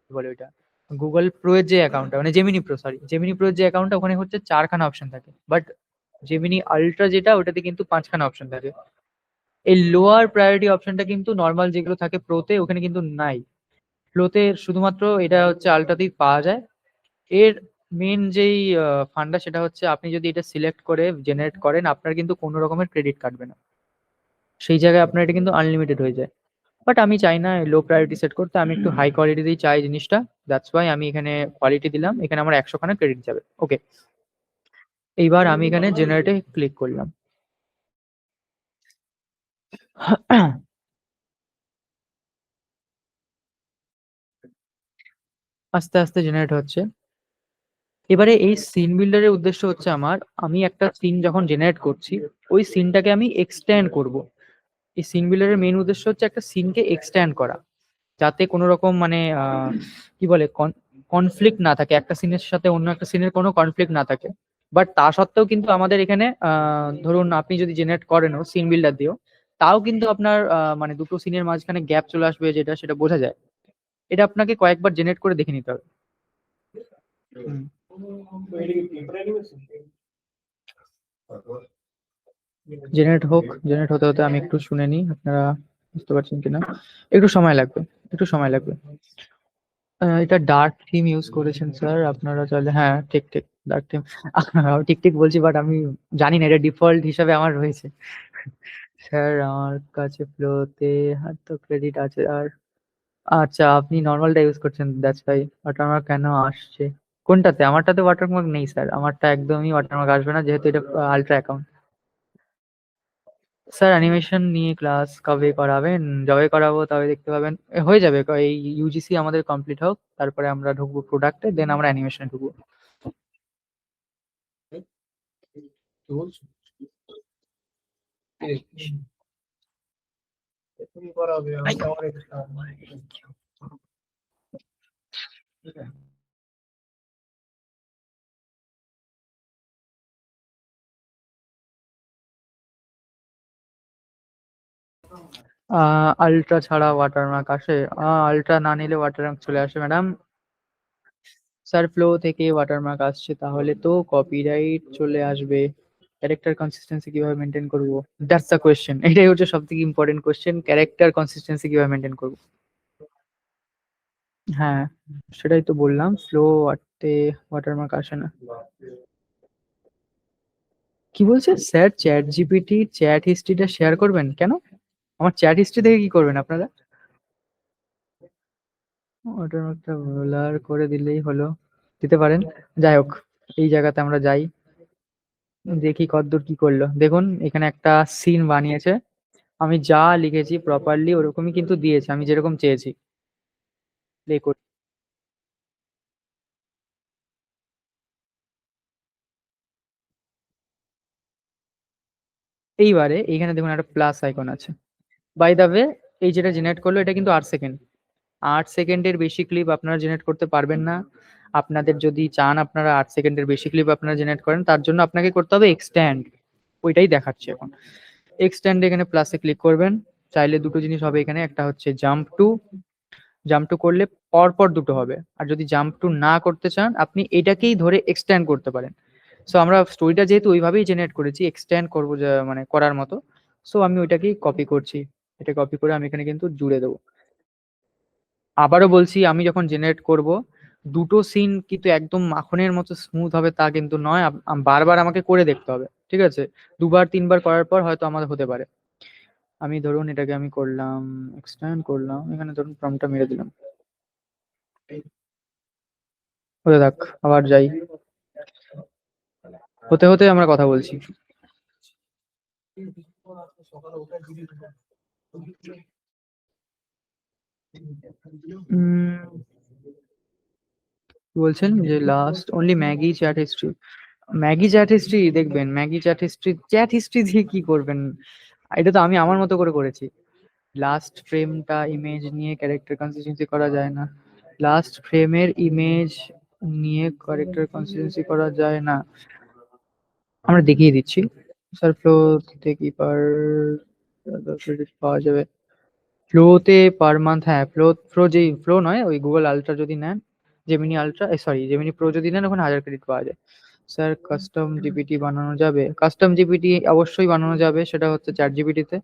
কি বলে ওইটা, গুগল প্রো এর যে অ্যাকাউন্টটা, মানে Gemini pro, sorry Gemini pro এর যে অ্যাকাউন্টটা, ওখানে হচ্ছে চারখানা অপশন থাকে, বাট জেমিনি আলট্রা যেটা ওটাতে কিন্তু পাঁচখানা অপশন থাকে। এই লোয়ার প্রায়োরিটি অপশনটা কিন্তু নর্মাল যেগুলো থাকে প্রোতে ওখানে কিন্তু নাই। ফ্লোতে শুধুমাত্র এটা হচ্ছে আলট্রাতেই পাওয়া যায়। এর মেন যেই ফান্ডা সেটা হচ্ছে আপনি যদি এটা সিলেক্ট করে জেনারেট করেন, আপনার কিন্তু কোনো রকমের ক্রেডিট কাটবে না, সেই জায়গায় আপনার এটা কিন্তু আনলিমিটেড হয়ে যায়। বাট আমি চাই না লো প্রায়োরিটি সেট করতে, আমি একটু হাই কোয়ালিটিতেই চাই জিনিসটা। দ্যাটস ওয়াই আমি এখানে কোয়ালিটি দিলাম, এখানে আমার 100 খানা ক্রেডিট যাবে। ওকে, এইবার আমি এখানে জেনারেটে ক্লিক করলাম। আস্তে আস্তে জেনারেট হচ্ছে। এবারে এই সিন বিল্ডারের উদ্দেশ্য হচ্ছে আমার, আমি একটা সিন যখন জেনারেট করছি, ওই সিনটাকে আমি এক্সট্যান্ড করব। এই সিন বিল্ডারের মেইন উদ্দেশ্য হচ্ছে একটা সিনকে এক্সট্যান্ড করা, যাতে কোনো রকম মানে কি বলে কনফ্লিক্ট না থাকে, একটা সিনের সাথে অন্য একটা সিনের কোনো কনফ্লিক্ট না থাকে। বাট তা সত্ত্বেও কিন্তু আমাদের এখানে ধরুন আপনি যদি জেনারেট করেনও সিন বিল্ডার দিয়েও, তাও কিন্তু আপনার মানে দুটো সিনের মাঝখানে গ্যাপ চলে আসবে, যেটা সেটা বোঝা যায়। এটা আপনাকে কয়েকবার জেনারেট করে দেখে নিতে হবে। হুম। জেনারেট হোক, জেনারেট হতে হতে আমি একটু শুনে নিই আপনারা বুঝতে পারছেন কিনা। একটু সময় লাগবে, একটু সময় লাগবে। এটা ডার্ক থিম ইউজ করেছেন স্যার আপনারা, চাইলে হ্যাঁ ঠিক ঠিক ডার্ক থিম। ঠিক ঠিক বলছি, বাট আমি জানি না এটা ডিফল্ট হিসাবে আমার রয়েছে। স্যার আমার কাছে ফ্লোতে হাত তো ক্রেডিট আছে আর, আচ্ছা আপনি নর্মালটা ইউজ করছেন, দ্যাটস ভাই ওয়াটারমার্ক কেন আসছে। কোনটাতে? আমারটাতে ওয়াটারমার্ক নেই স্যার, আমারটা একদমই ওয়াটারমার্ক আসবে না, যেহেতু এটা আলট্রা অ্যাকাউন্ট। স্যার অ্যানিমেশন নিয়ে ক্লাস কবে করাবেন? যবে করাবো তবে দেখতে পাবেন। হয়ে যাবে, এই ইউজিসি আমাদের কমপ্লিট হোক, তারপরে আমরা ঢুকবো প্রোডাক্টে, দেন আমরা অ্যানিমেশনে ঢুকবো। আলট্রা ছাড়া ওয়াটারমার্ক আসে? আলট্রা না নিলে ওয়াটারমার্ক চলে আসে ম্যাডাম। স্যার ফ্লো থেকে ওয়াটারমার্ক আসছে, তাহলে তো কপিরাইট চলে আসবে। ক্যারেক্টার কনসিস্টেন্সি কিভাবে মেনটেন করবো? দ্যাটস দ্য কোয়েশ্চেন, এটাই হচ্ছে সব থেকে ইম্পর্টেন্ট কোয়েশ্চেন, ক্যারেক্টার কনসিস্টেন্সি কিভাবে মেনটেন করবো। হ্যাঁ, সেটাই তো বললাম, ফ্লো আটতে ওয়াটারমার্ক আসে না। কি বলছেন স্যার? চ্যাট জিপিটি চ্যাট হিস্ট্রিটা শেয়ার করবেন কেন? আমার চ্যাট হিস্ট্রি দেখে কি করবেন আপনারা? ওয়াটারমার্কটা ব্লার করে দিলেই হলো, দিতে পারেন। যাই হোক, এই জায়গাতে আমরা যাই, দেখি কতদূর কি করলো। দেখুন এখানে একটা সিন বানিয়েছে, আমি যা লিখেছি প্রপারলি ওরকমই কিন্তু দিয়েছে, আমি যেরকম চেয়েছি। প্লে করি। এইবারে এইখানে দেখুন একটা প্লাস আইকন আছে। বাই দ্য ওয়ে, এই যেটা জেনারেট করলো এটা কিন্তু 8 সেকেন্ড। 8 সেকেন্ডের বেশি ক্লিপ আপনারা জেনারেট করতে পারবেন না। আপনাদের যদি চান আপনারা 8 সেকেন্ডের বেশি ক্লিপ আপনারা জেনারেট করেন, তার জন্য আপনাকে করতে হবে এক্সট্যান্ড। ওইটাই দেখাচ্ছি এখন। এক্সট্যান্ড এখানে প্লাসে ক্লিক করবেন। চাইলে দুটো জিনিস হবে এখানে, একটা হচ্ছে জাম্প টু। জাম্প টু করলে পরপর দুটো হবে, আর যদি জাম্প টু না করতে চান আপনি এটাকেই ধরে এক্সট্যান্ড করতে পারেন। সো আমরা স্টোরিটা যেহেতু ওইভাবেই জেনারেট করেছি এক্সট্যান্ড করবো মানে করার মতো, সো আমি ওইটাকেই কপি করছি। এটা কপি করে আমি এখানে কিন্তু জুড়ে দেবো। আবারও বলছি, আমি যখন জেনারেট করব, দুটো সিন কিন্তু একদম মাখনের মতো স্মুথ হবে তা কিন্তু নয়, বারবার আমাকে করে দেখতে হবে, ঠিক আছে? দুবার তিনবার করার পর হয়তো আমাদের হতে পারে। আমি ধরুন এটাকে আমি করলাম, এক্সটেন্ড করলাম, এখানে ধরুন প্রম্পটটা মেরে দিলাম, হতে থাক। আবার যাই, হতে হতে আমরা কথা বলছি। কি বলছেন যে last only Maggi chat history? Maggi chat history দেখবেন, ম্যাগি চ্যাট হিস্ট্রি দিয়ে কি করবেন? এটা তো আমি আমার মতো করে করেছি। লাস্ট ফ্রেমটা ইমেজ নিয়ে ক্যারেক্টার কনসিস্টেন্সি করা যায় না। লাস্ট ফ্রেমের ইমেজ নিয়ে ক্যারেক্টার কনসিস্টেন্সি করা যায় না। আমরা দেখিয়ে দিচ্ছি। স্যার ফ্লো থেকে কি পার ক্রেডিট পাওয়া যাবে? ফ্লোতে পার মান্থ, হ্যাঁ ফ্লো, যেই ফ্লো নয়, ওই গুগল আলট্রা যদি নেন, Gemini ultra, sorry Gemini pro যদি নেন, ওখানে 1000 ক্রেডিট পাওয়া যায়। স্যার কাস্টম জিপিটি বানানো যাবে? কাস্টম জিপিটি অবশ্যই বানানো যাবে, সেটা হচ্ছে চ্যাট জিপিটিতে।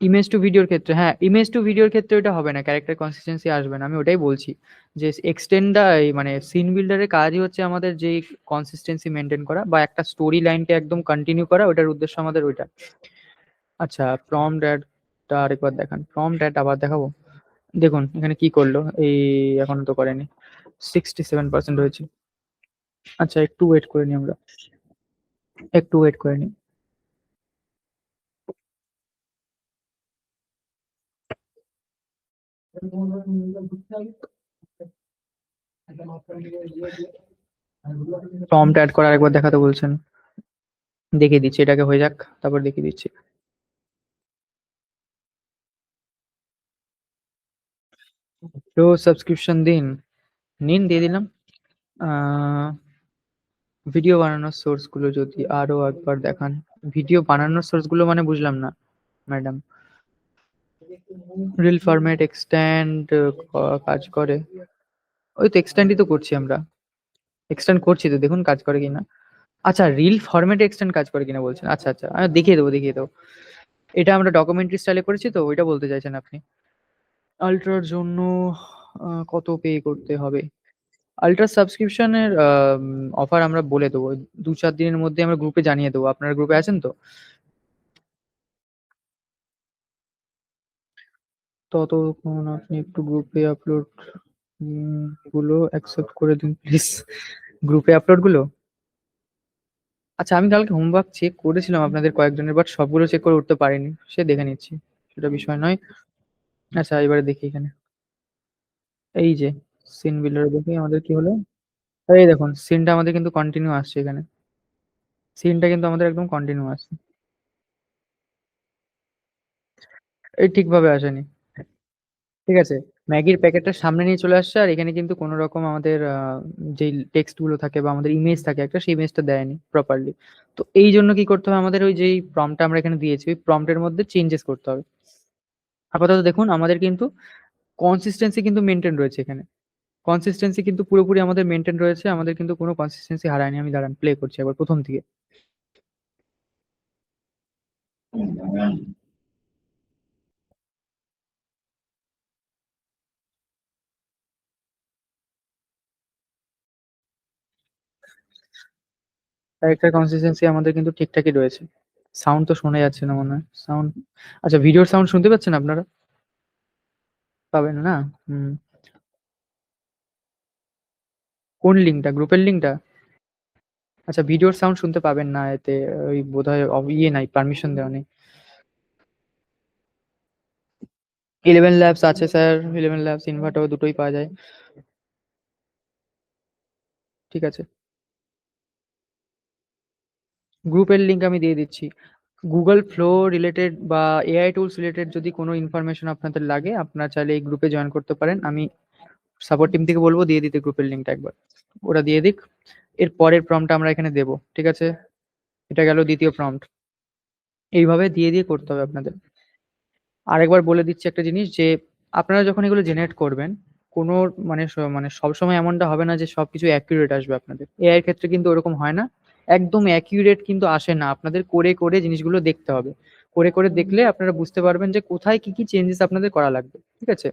ইমেজ টু ভিডিওর ক্ষেত্রে, হ্যাঁ ইমেজ টু ভিডিওর ক্ষেত্রে ওটা হবে না, ক্যারেক্টার কনসিস্টেন্সি আসবে না, আমি ওটাই বলছি যে এক্সটেন্ডা মানে সিন বিল্ডারের কাজই হচ্ছে আমাদের যে কনসিস্টেন্সি মেনটেন করা বা একটা স্টোরি লাইনকে একদম কন্টিনিউ করা, ওটার উদ্দেশ্য আমাদের ওইটা। আচ্ছা প্রম্পট অ্যাডটা আরেকবার দেখান, প্রম্পট অ্যাড আবার দেখাবো। দেখুন এখানে কি করলো, এই এখনো তো করেনি, 67% হয়েছে। আচ্ছা একটু ওয়েট করে নিই আমরা, একটু ওয়েট করে নিই। প্রম্পট অ্যাড করা আরেকবার দেখাতে বলছেন, দেখিয়ে দিচ্ছি, এটাকে হয়ে যাক তারপর দেখিয়ে দিচ্ছি। তো সাবস্ক্রিপশন দিন, নিন দিয়ে দিলাম। ভিডিও বানানোর সোর্স গুলো যদি আরো একবার দেখান, ভিডিও বানানোর সোর্স গুলো মানে বুঝলাম না ম্যাডাম। রিল ফরম্যাট এক্সটেন্ড কাজ করে, ওই তো এক্সটেন্ডই তো করছি আমরা, এক্সটেন্ড করছি তো, দেখুন কাজ করে কিনা। আচ্ছা রিল ফরম্যাটে এক্সটেন্ড কাজ করে কিনা বলছেন, আচ্ছা আচ্ছা আমি দেখিয়ে দেবো দেখিয়ে দেবো। এটা আমরা ডকুমেন্টারি স্টাইলে করেছি তো, ওইটা বলতে চাইছেন আপনি। আল্ট্রার জন্য কত পে করতে হবে? আল্ট্রা সাবস্ক্রিপশনের অফার আমরা বলে দেবো, 2-4 দিনের মধ্যে আমরা গ্রুপে জানিয়ে দেবো, আপনারা গ্রুপে আছেন তো? ততক্ষণ আপনি একটু গ্রুপে আপলোড গুলো অ্যাকসেপ্ট করে দিন প্লিজ, গ্রুপে আপলোড গুলো। আচ্ছা আমি কালকে হোমওয়ার্ক চেক করেছিলাম আপনাদের কয়েকজনের, বাট সবগুলো চেক করে উঠতে পারিনি, সে দেখে নিচ্ছি, সেটা বিষয় নয়। আচ্ছা এবারে দেখি এখানে, এই যে সিন বিল্ডার দেখি আমাদের কি হলো। এই দেখুন সিনটা আমাদের কিন্তু কন্টিনিউ আসছে এখানে, সিনটা কিন্তু আমাদের একদম কন্টিনিউ আসছে। এই ঠিকভাবে আসেনি, ঠিক আছে। ম্যাগির প্যাকেটটা সামনে নিয়ে চলে আসছে, আর এখানে কিন্তু কোনো রকম আমাদের যে টেক্সট গুলো থাকে বা আমাদের ইমেজ থাকে একটা, সেই ইমেজটা দেয়নি প্রপারলি। তো এই জন্য কি করতে হবে আমাদের, ওই যেই প্রম্পটটা আমরা এখানে দিয়েছি ওই প্রম্পটের মধ্যে চেঞ্জেস করতে হবে। আপাতত দেখুন আমাদের কিন্তু কনসিস্টেন্সি কিন্তু মেনটেন রয়েছে এখানে, কনসিস্টেন্সি কিন্তু পুরোপুরি আমাদের মেনটেন রয়েছে, আমাদের কিন্তু কোনো কনসিস্টেন্সি হারায়নি। আমি দাঁড়ান প্লে করছি একবার প্রথম থেকে। ক্যারেক্টার কনসিস্টেন্সি আমাদের কিন্তু ঠিকঠাকই রয়েছে। সাউন্ড তো শোনা যাচ্ছে না মনে হয়, সাউন্ড। আচ্ছা ভিডিওর সাউন্ড শুনতে পাচ্ছেন আপনারা? পাবেন না। হুম। কোন লিঙ্কটা, গ্রুপের লিঙ্কটা? আচ্ছা ভিডিওর সাউন্ড শুনতে পাবেন না এতে, ওই বোধহয় ইয়ে নাই, পারমিশন দেওয়া নেই। 11 ল্যাবস আছে স্যার, 11 ল্যাবস ইনভার্টার দুটোই পাওয়া যায়। ঠিক আছে, গ্রুপের লিংক আমি দিয়ে দিচ্ছি। গুগল ফ্লো রিলেটেড বা এআই টুলস রিলেটেড যদি কোনো ইনফরমেশন আপনাদের লাগে, আপনারা চাইলে এই গ্রুপে জয়েন করতে পারেন, আমি সাপোর্ট টিম থেকে বলবো দিয়ে দিতে গ্রুপের লিঙ্কটা একবার, ওরা দিয়ে দিক। এর পরের প্রম্পটটা আমরা এখানে দেবো, ঠিক আছে। এটা গেল দ্বিতীয় প্রম্পট, এইভাবে দিয়ে দিয়ে করতে হবে আপনাদের। আরেকবার বলে দিচ্ছি একটা জিনিস, যে আপনারা যখন এগুলো জেনারেট করবেন, কোনো মানে মানে সবসময় এমনটা হবে না যে সবকিছু অ্যাকিউরেট আসবে আপনাদের, এআই এর ক্ষেত্রে কিন্তু ওরকম হয় না, একদম অ্যাকিউরেট কিন্তু আসে না, আপনাদের করে করে জিনিসগুলো দেখতে হবে, করে করে দেখলে আপনারা বুঝতে পারবেন যে কোথায় কি কি চেঞ্জেস আপনাদের করা লাগবে, ঠিক আছে।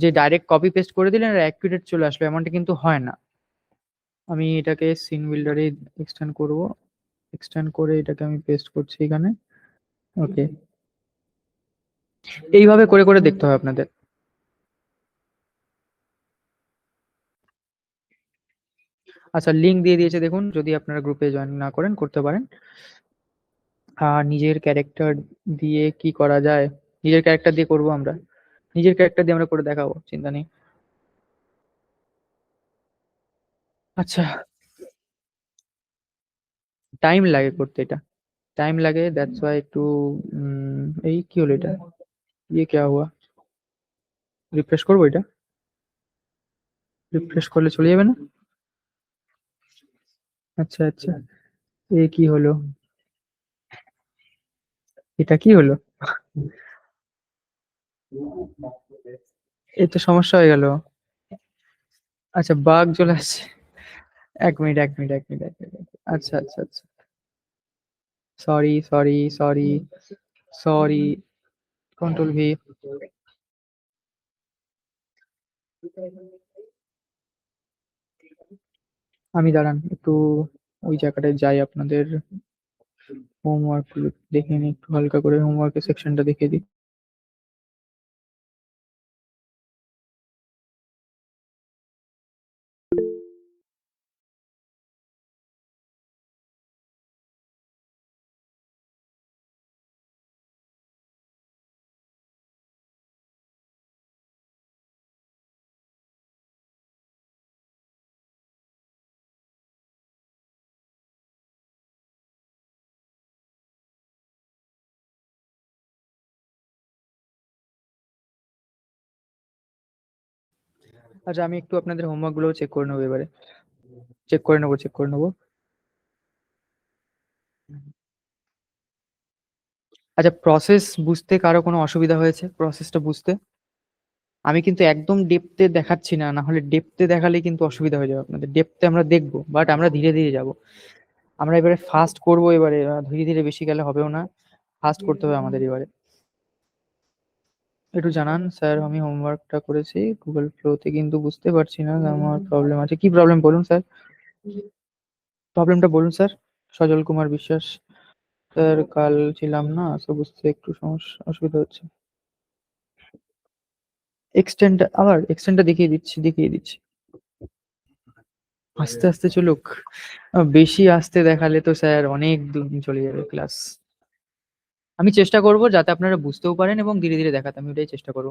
যে ডাইরেক্ট কপি পেস্ট করে দিলেন আর অ্যাকিউরেট চলে আসলো, এমনটা কিন্তু হয় না। আমি এটাকে সিন বিল্ডারে এক্সটেন্ড করব, এক্সটেন্ড করে এটাকে আমি পেস্ট করছি এখানে। ওকে, এইভাবে করে করে দেখতে হবে আপনাদের। আচ্ছা লিংক দিয়ে দিয়েছে দেখুন, যদি আপনারা গ্রুপে জয়েন না করেন করতে পারেন। আর নিজের ক্যারেক্টার দিয়ে কি করা যায়, নিজের ক্যারেক্টার দিয়ে করব আমরা, নিজের ক্যারেক্টার দিয়ে আমরা করে দেখাবো, চিন্তা নেই। আচ্ছা টাইম লাগে করতে এটা, টাইম লাগে, দ্যাটস ওয়াই একটু এই কি হলো এটা, ইয়ে क्या हुआ, রিফ্রেশ করবো এটা, রিফ্রেশ করলে চলে যাবে না? আচ্ছা আচ্ছা, এ কি হলো, এটা কি হলো, এই তো সমস্যা হয়ে গেল। আচ্ছা বাগ চলে আসছে, এক মিনিট এক মিনিট এক মিনিট এক মিনিট, আচ্ছা আচ্ছা আচ্ছা, sorry sorry sorry sorry, control V. আমি দাঁড়ান একটু ওই জায়গাটায় যাই, আপনাদের হোমওয়ার্ক গুলো দেখে নিই, একটু হালকা করে হোমওয়ার্কের সেকশনটা দেখে দিই। আচ্ছা, আমি একটু আপনাদের হোমওয়ার্ক গুলো চেক করে নেবো এবারে। চেক করে নেবো। আচ্ছা, প্রসেস বুঝতে কারো কোনো অসুবিধা হয়েছে? প্রসেসটা বুঝতে আমি কিন্তু একদম ডেপথে দেখাচ্ছি না, না হলে ডেপথে দেখালে কিন্তু অসুবিধা হয়ে যাবে আপনাদের। ডেপথে আমরা দেখবো, বাট আমরা ধীরে ধীরে যাব। আমরা এবারে ফাস্ট করবো এবারে, ধীরে ধীরে বেশি গেলে হবেও না। ফাস্ট করতে হবে আমাদের এবারে। একটু জানান স্যার, আমি হোমওয়ার্কটা করেছি গুগল ফ্লোতে, কিন্তু বুঝতে পারছি না আমার প্রবলেম আছে কি। প্রবলেম বলুন স্যার, প্রবলেমটা বলুন স্যার। সজল কুমার বিশ্বাস। স্যার কাল ছিলাম না, তো বুঝতে একটু সমস্যা অসুবিধা হচ্ছে। এক্সটেন্ডটা দেখিয়ে দিচ্ছি। আস্তে আস্তে চলুক। বেশি আস্তে দেখালে তো স্যার অনেক দূর চলে যাবে ক্লাস। আমি চেষ্টা করব যাতে আপনারা বুঝতেও পারেন এবং ধীরে ধীরে দেখাতে, আমি ওটাই চেষ্টা করব।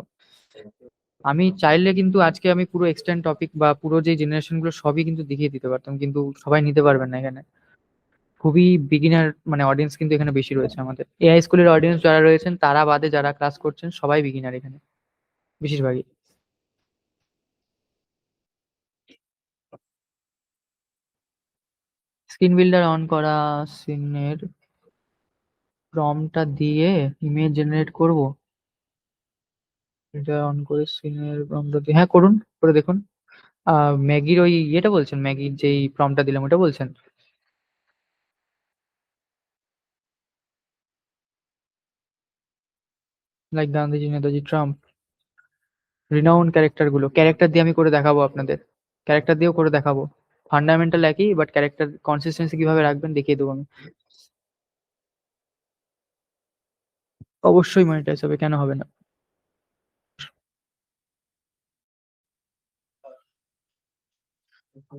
আমি চাইলে কিন্তু আজকে আমি পুরো এক্সটেন্ড টপিক বা পুরো যে জেনারেশন গুলো সবই কিন্তু দেখিয়ে দিতে পারতাম, কিন্তু সবাই নিতে পারবেন না এখানে। খুবই বিগিনার মানে অডিয়েন্স কিন্তু এখানে বেশি রয়েছে আমাদের। এআই স্কুলের অডিয়েন্স যারা রয়েছেন তারা বাদে যারা ক্লাস করছেন সবাই বিগিনার এখানে, বেশিরভাগই। স্ক্রিন বিল্ডার অন করা, সিনের প্রমটা দিয়ে ইমেজ জেনারেট করব। এটা অন করে সিনের প্রমটা দিয়ে, হ্যাঁ করুন, করে দেখুন। ম্যাগির ওই ইয়েটা বলছেন, ম্যাগির যেই প্রমটা দিলাম ওটা বলছেন? Like Gandhiji, Netaji, Trump, renowned character দিয়ে আমি করে দেখাবো আপনাদের। ক্যারেক্টার দিয়েও করে দেখাবো। ফান্ডামেন্টাল একই, বাট ক্যারেক্টার কনসিস্টেন্সি কিভাবে রাখবেন দেখিয়ে দেবো আমি। অবশ্যই মনিটাইজ হবে, কেন হবে না।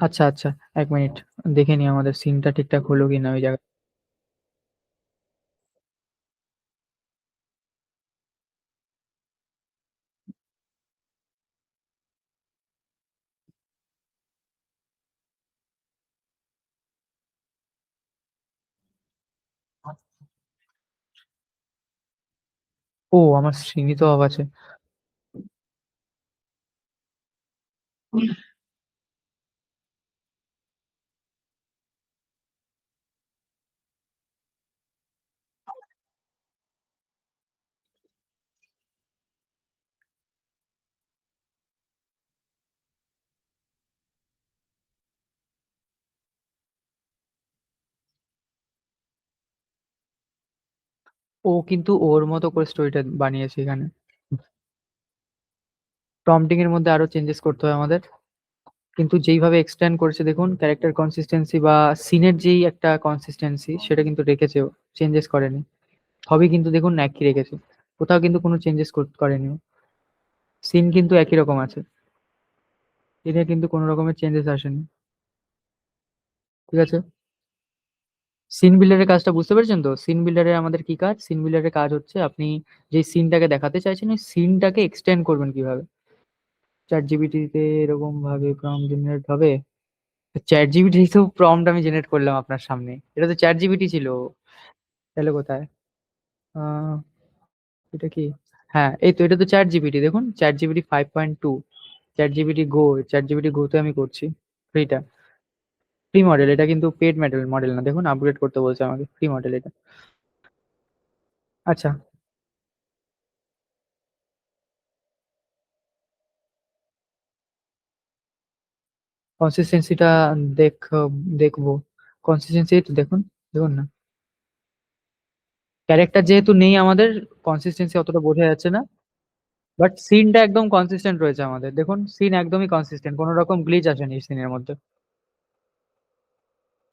আচ্ছা আচ্ছা, 1 মিনিট দেখে নি আমাদের সিনটা ঠিকঠাক হলো কিনা ওই জায়গায়। ও, আমার সিনই তো অফ আছে। ও কিন্তু ওর মতো করে স্টোরিটা বানিয়েছে এখানে। প্রম্পটিং এর মধ্যে আরো চেঞ্জেস করতে হয় আমাদের। কিন্তু যেইভাবে এক্সটেন্ড করেছে দেখুন, ক্যারেক্টার কনসিস্টেন্সি বা সিনের যেই একটা কনসিস্টেন্সি সেটা কিন্তু রেখেছে, চেঞ্জেস করেনি। সবই কিন্তু দেখুন একই রেখেছে, কোথাও কিন্তু কোনো চেঞ্জেস করেনি। সিন কিন্তু একই রকম আছে, এটা কিন্তু কোনো রকমের চেঞ্জেস আসেনি। ঠিক আছে। সিন বিল্ডারের কাজটা বুঝতে পেরেছেন তো? সিন বিল্ডারের আমাদের কি কাজ? সিন বিল্ডারের কাজ হচ্ছে আপনি যে সিনটাকে দেখাতে চাইছেন ওই সিনটাকে এক্সটেন্ড করবেন কিভাবে। চ্যাট জিপিটিতে এরকম ভাবে প্রম্পট জেনারেট হবে? চ্যাট জিপিটি তো প্রম্পট আমি জেনারেট করলাম আপনার সামনে, এটা তো চ্যাট জিপিটি ছিল। তাহলে কোথায়? আহ এটা কি? হ্যাঁ এই তো, এটা তো চ্যাট জিপিটি, দেখুন চ্যাট জিপিটি 5.2। চ্যাট জিপিটি গো তে আমি করছি। ফ্রিটা, ফ্রি মডেল এটা, কিন্তু পেড মডেল না, দেখুন আপগ্রেড করতে বলছে আমাকে, ফ্রি মডেল এটা। আচ্ছা, কনসিস্টেন্সিটা দেখ দেখবো। কনসিস্টেন্সি তো দেখুন, দেখুন না। ক্যারেক্টার যেহেতু নেই আমাদের, কনসিস্টেন্সি অতটা বোঝা যাচ্ছে না, বাট সিনটা একদম কনসিস্টেন্ট রয়েছে আমাদের। দেখুন সিন একদমই কনসিস্টেন্ট, কোনো রকম গ্লিচ আসেনি সিনের মধ্যে।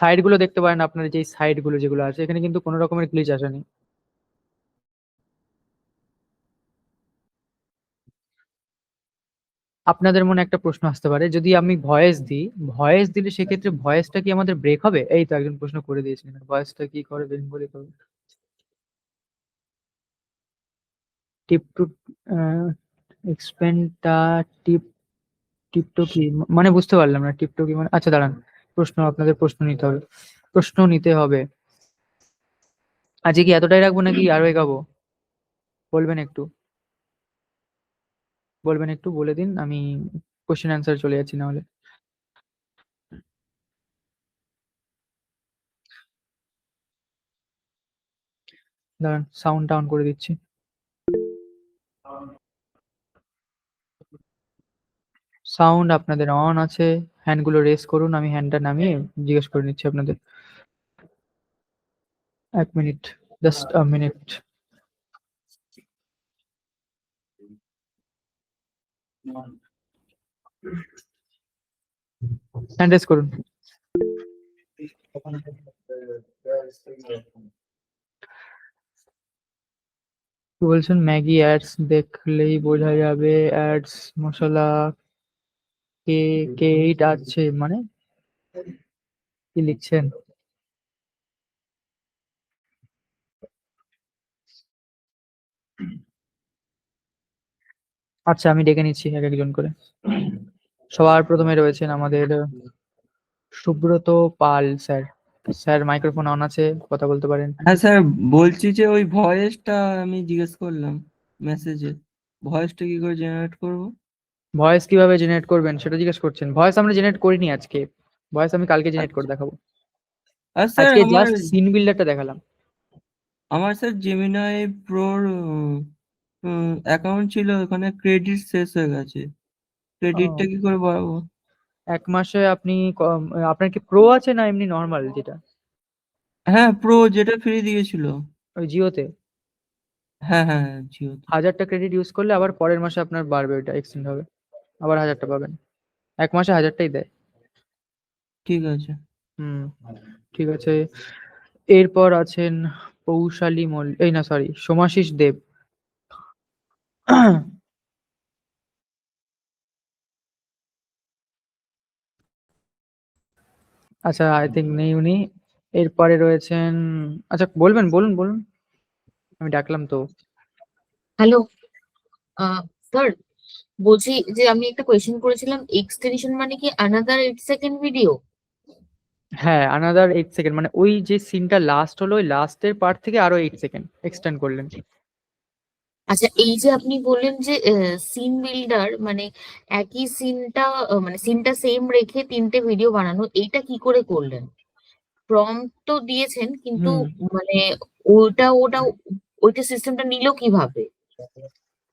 সাইড গুলো দেখতে পারেন, আপনার যে সাইড গুলো যেগুলো আছে এখানে কিন্তু কোনো রকমের গ্লিচ আসেনি। আপনাদের মনে একটা প্রশ্ন আসতে পারে, যদি আমি ভয়েস দিই, ভয়েস দিলে সেক্ষেত্রে ভয়েসটা কি আমাদের ব্রেক হবে? এই তো একজন প্রশ্ন করে দিয়েছিলেন, ভয়েসটা কি করে বেঙ্গলি করবে। টিপ টু এক্সপেন্ডটা, টিপ টিপটো কি মানে বুঝতে পারলাম না, টিপটো কি মানে? আচ্ছা দাঁড়ান, প্রশ্ন, আপনাদের প্রশ্ন নিতে হবে, প্রশ্ন নিতে হবে। আজকে কি এতটাই রাখবো নাকি আরো এগাবো? বলবেন একটু, বলবেন একটু বলে দিন, আমি কোশ্চেন অ্যান্সার চলে যাচ্ছি না হলে। দাঁড়ান সাউন্ডটা অন করে দিচ্ছি। সাউন্ড আপনাদের অন আছে, হ্যান্ডগুলো রেস করুন, আমি হ্যান্ডটা নামিয়ে জিজ্ঞেস করে নিচ্ছি আপনাদের। 1 minute, just a minute. Hand race করুন। কি বলছেন? ম্যাগি অ্যাডস দেখলেই বোঝা যাবে অ্যাডস মশলা কে কে এইট আছে মানে? কি লিখছেন? আচ্ছা আমি ডেকে নিচ্ছি এক একজন করে। সবার প্রথমে রয়েছেন আমাদের সুব্রত পাল স্যার। স্যার মাইক্রোফোন অন আছে, কথা বলতে পারেন। হ্যাঁ স্যার, বলছি যে ওই ভয়েসটা আমি জিজ্ঞেস করলাম মেসেজে, ভয়েসটা কি করে জেনারেট করব? ভয়েস কিভাবে জেনারেট করবেন সেটা জিজ্ঞেস করছেন? ভয়েস আমরা জেনারেট করিনি আজকে, ভয়েস আমি কালকে জেনারেট করে আচ্ছা। দেখাবো। আর স্যার আজকে আমার জাস্ট সিন বিল্ডারটা দেখালাম। আমার স্যার জেমিনাই প্রোর অ্যাকাউন্ট ছিল, ওখানে ক্রেডিট শেষ হয়ে গেছে, ক্রেডিটটা ও, কি করে বাড়াবো? 1 মাসে আপনি আপনার কি প্রো আছে না এমনি নর্মাল যেটা? হ্যাঁ, প্রো যেটা ফ্রি দিয়েছিল। ওই জিওতে হ্যাঁ হ্যাঁ হ্যাঁ, জিওতে। 1000টা ক্রেডিট ইউজ করলে আবার পরের মাসে আপনার বাড়বে, ওইটা এক্সটেন্ড হবে, আবার 1000টা পাবেন। 1 মাসে 1000টাই দেয়। ঠিক আছে। হুম, ঠিক আছে। এরপর আছেন পৌশালী এই না সরি, সোমাশিস দেব। আচ্ছা আই থিঙ্ক নেই উনি। এরপরে রয়েছেন, আচ্ছা বলবেন, বলুন বলুন, আমি ডাকলাম তো। হ্যালো, স্যার, বলছি যে আমি একটা কোয়েশ্চেন করেছিলাম, এক্সটেনশন মানে কি আনাদার 8 সেকেন্ড ভিডিও? হ্যাঁ, আনাদার 8 সেকেন্ড মানে ওই যে সিনটা লাস্ট হলো, ওই লাস্টের পার্ট থেকে আরো 8 সেকেন্ড এক্সটেন্ড করলেন। আচ্ছা, এই যে আপনি বললেন যে সিন বিল্ডার মানে একই সিনটা, মানে সিনটা সেম রেখে 3টে ভিডিও বানানো, এইটা কি করে করলেন? প্রম্পট তো দিয়েছেন কিন্তু হুম, মানে ওটা ওইটা সিস্টেমটা নিল কিভাবে?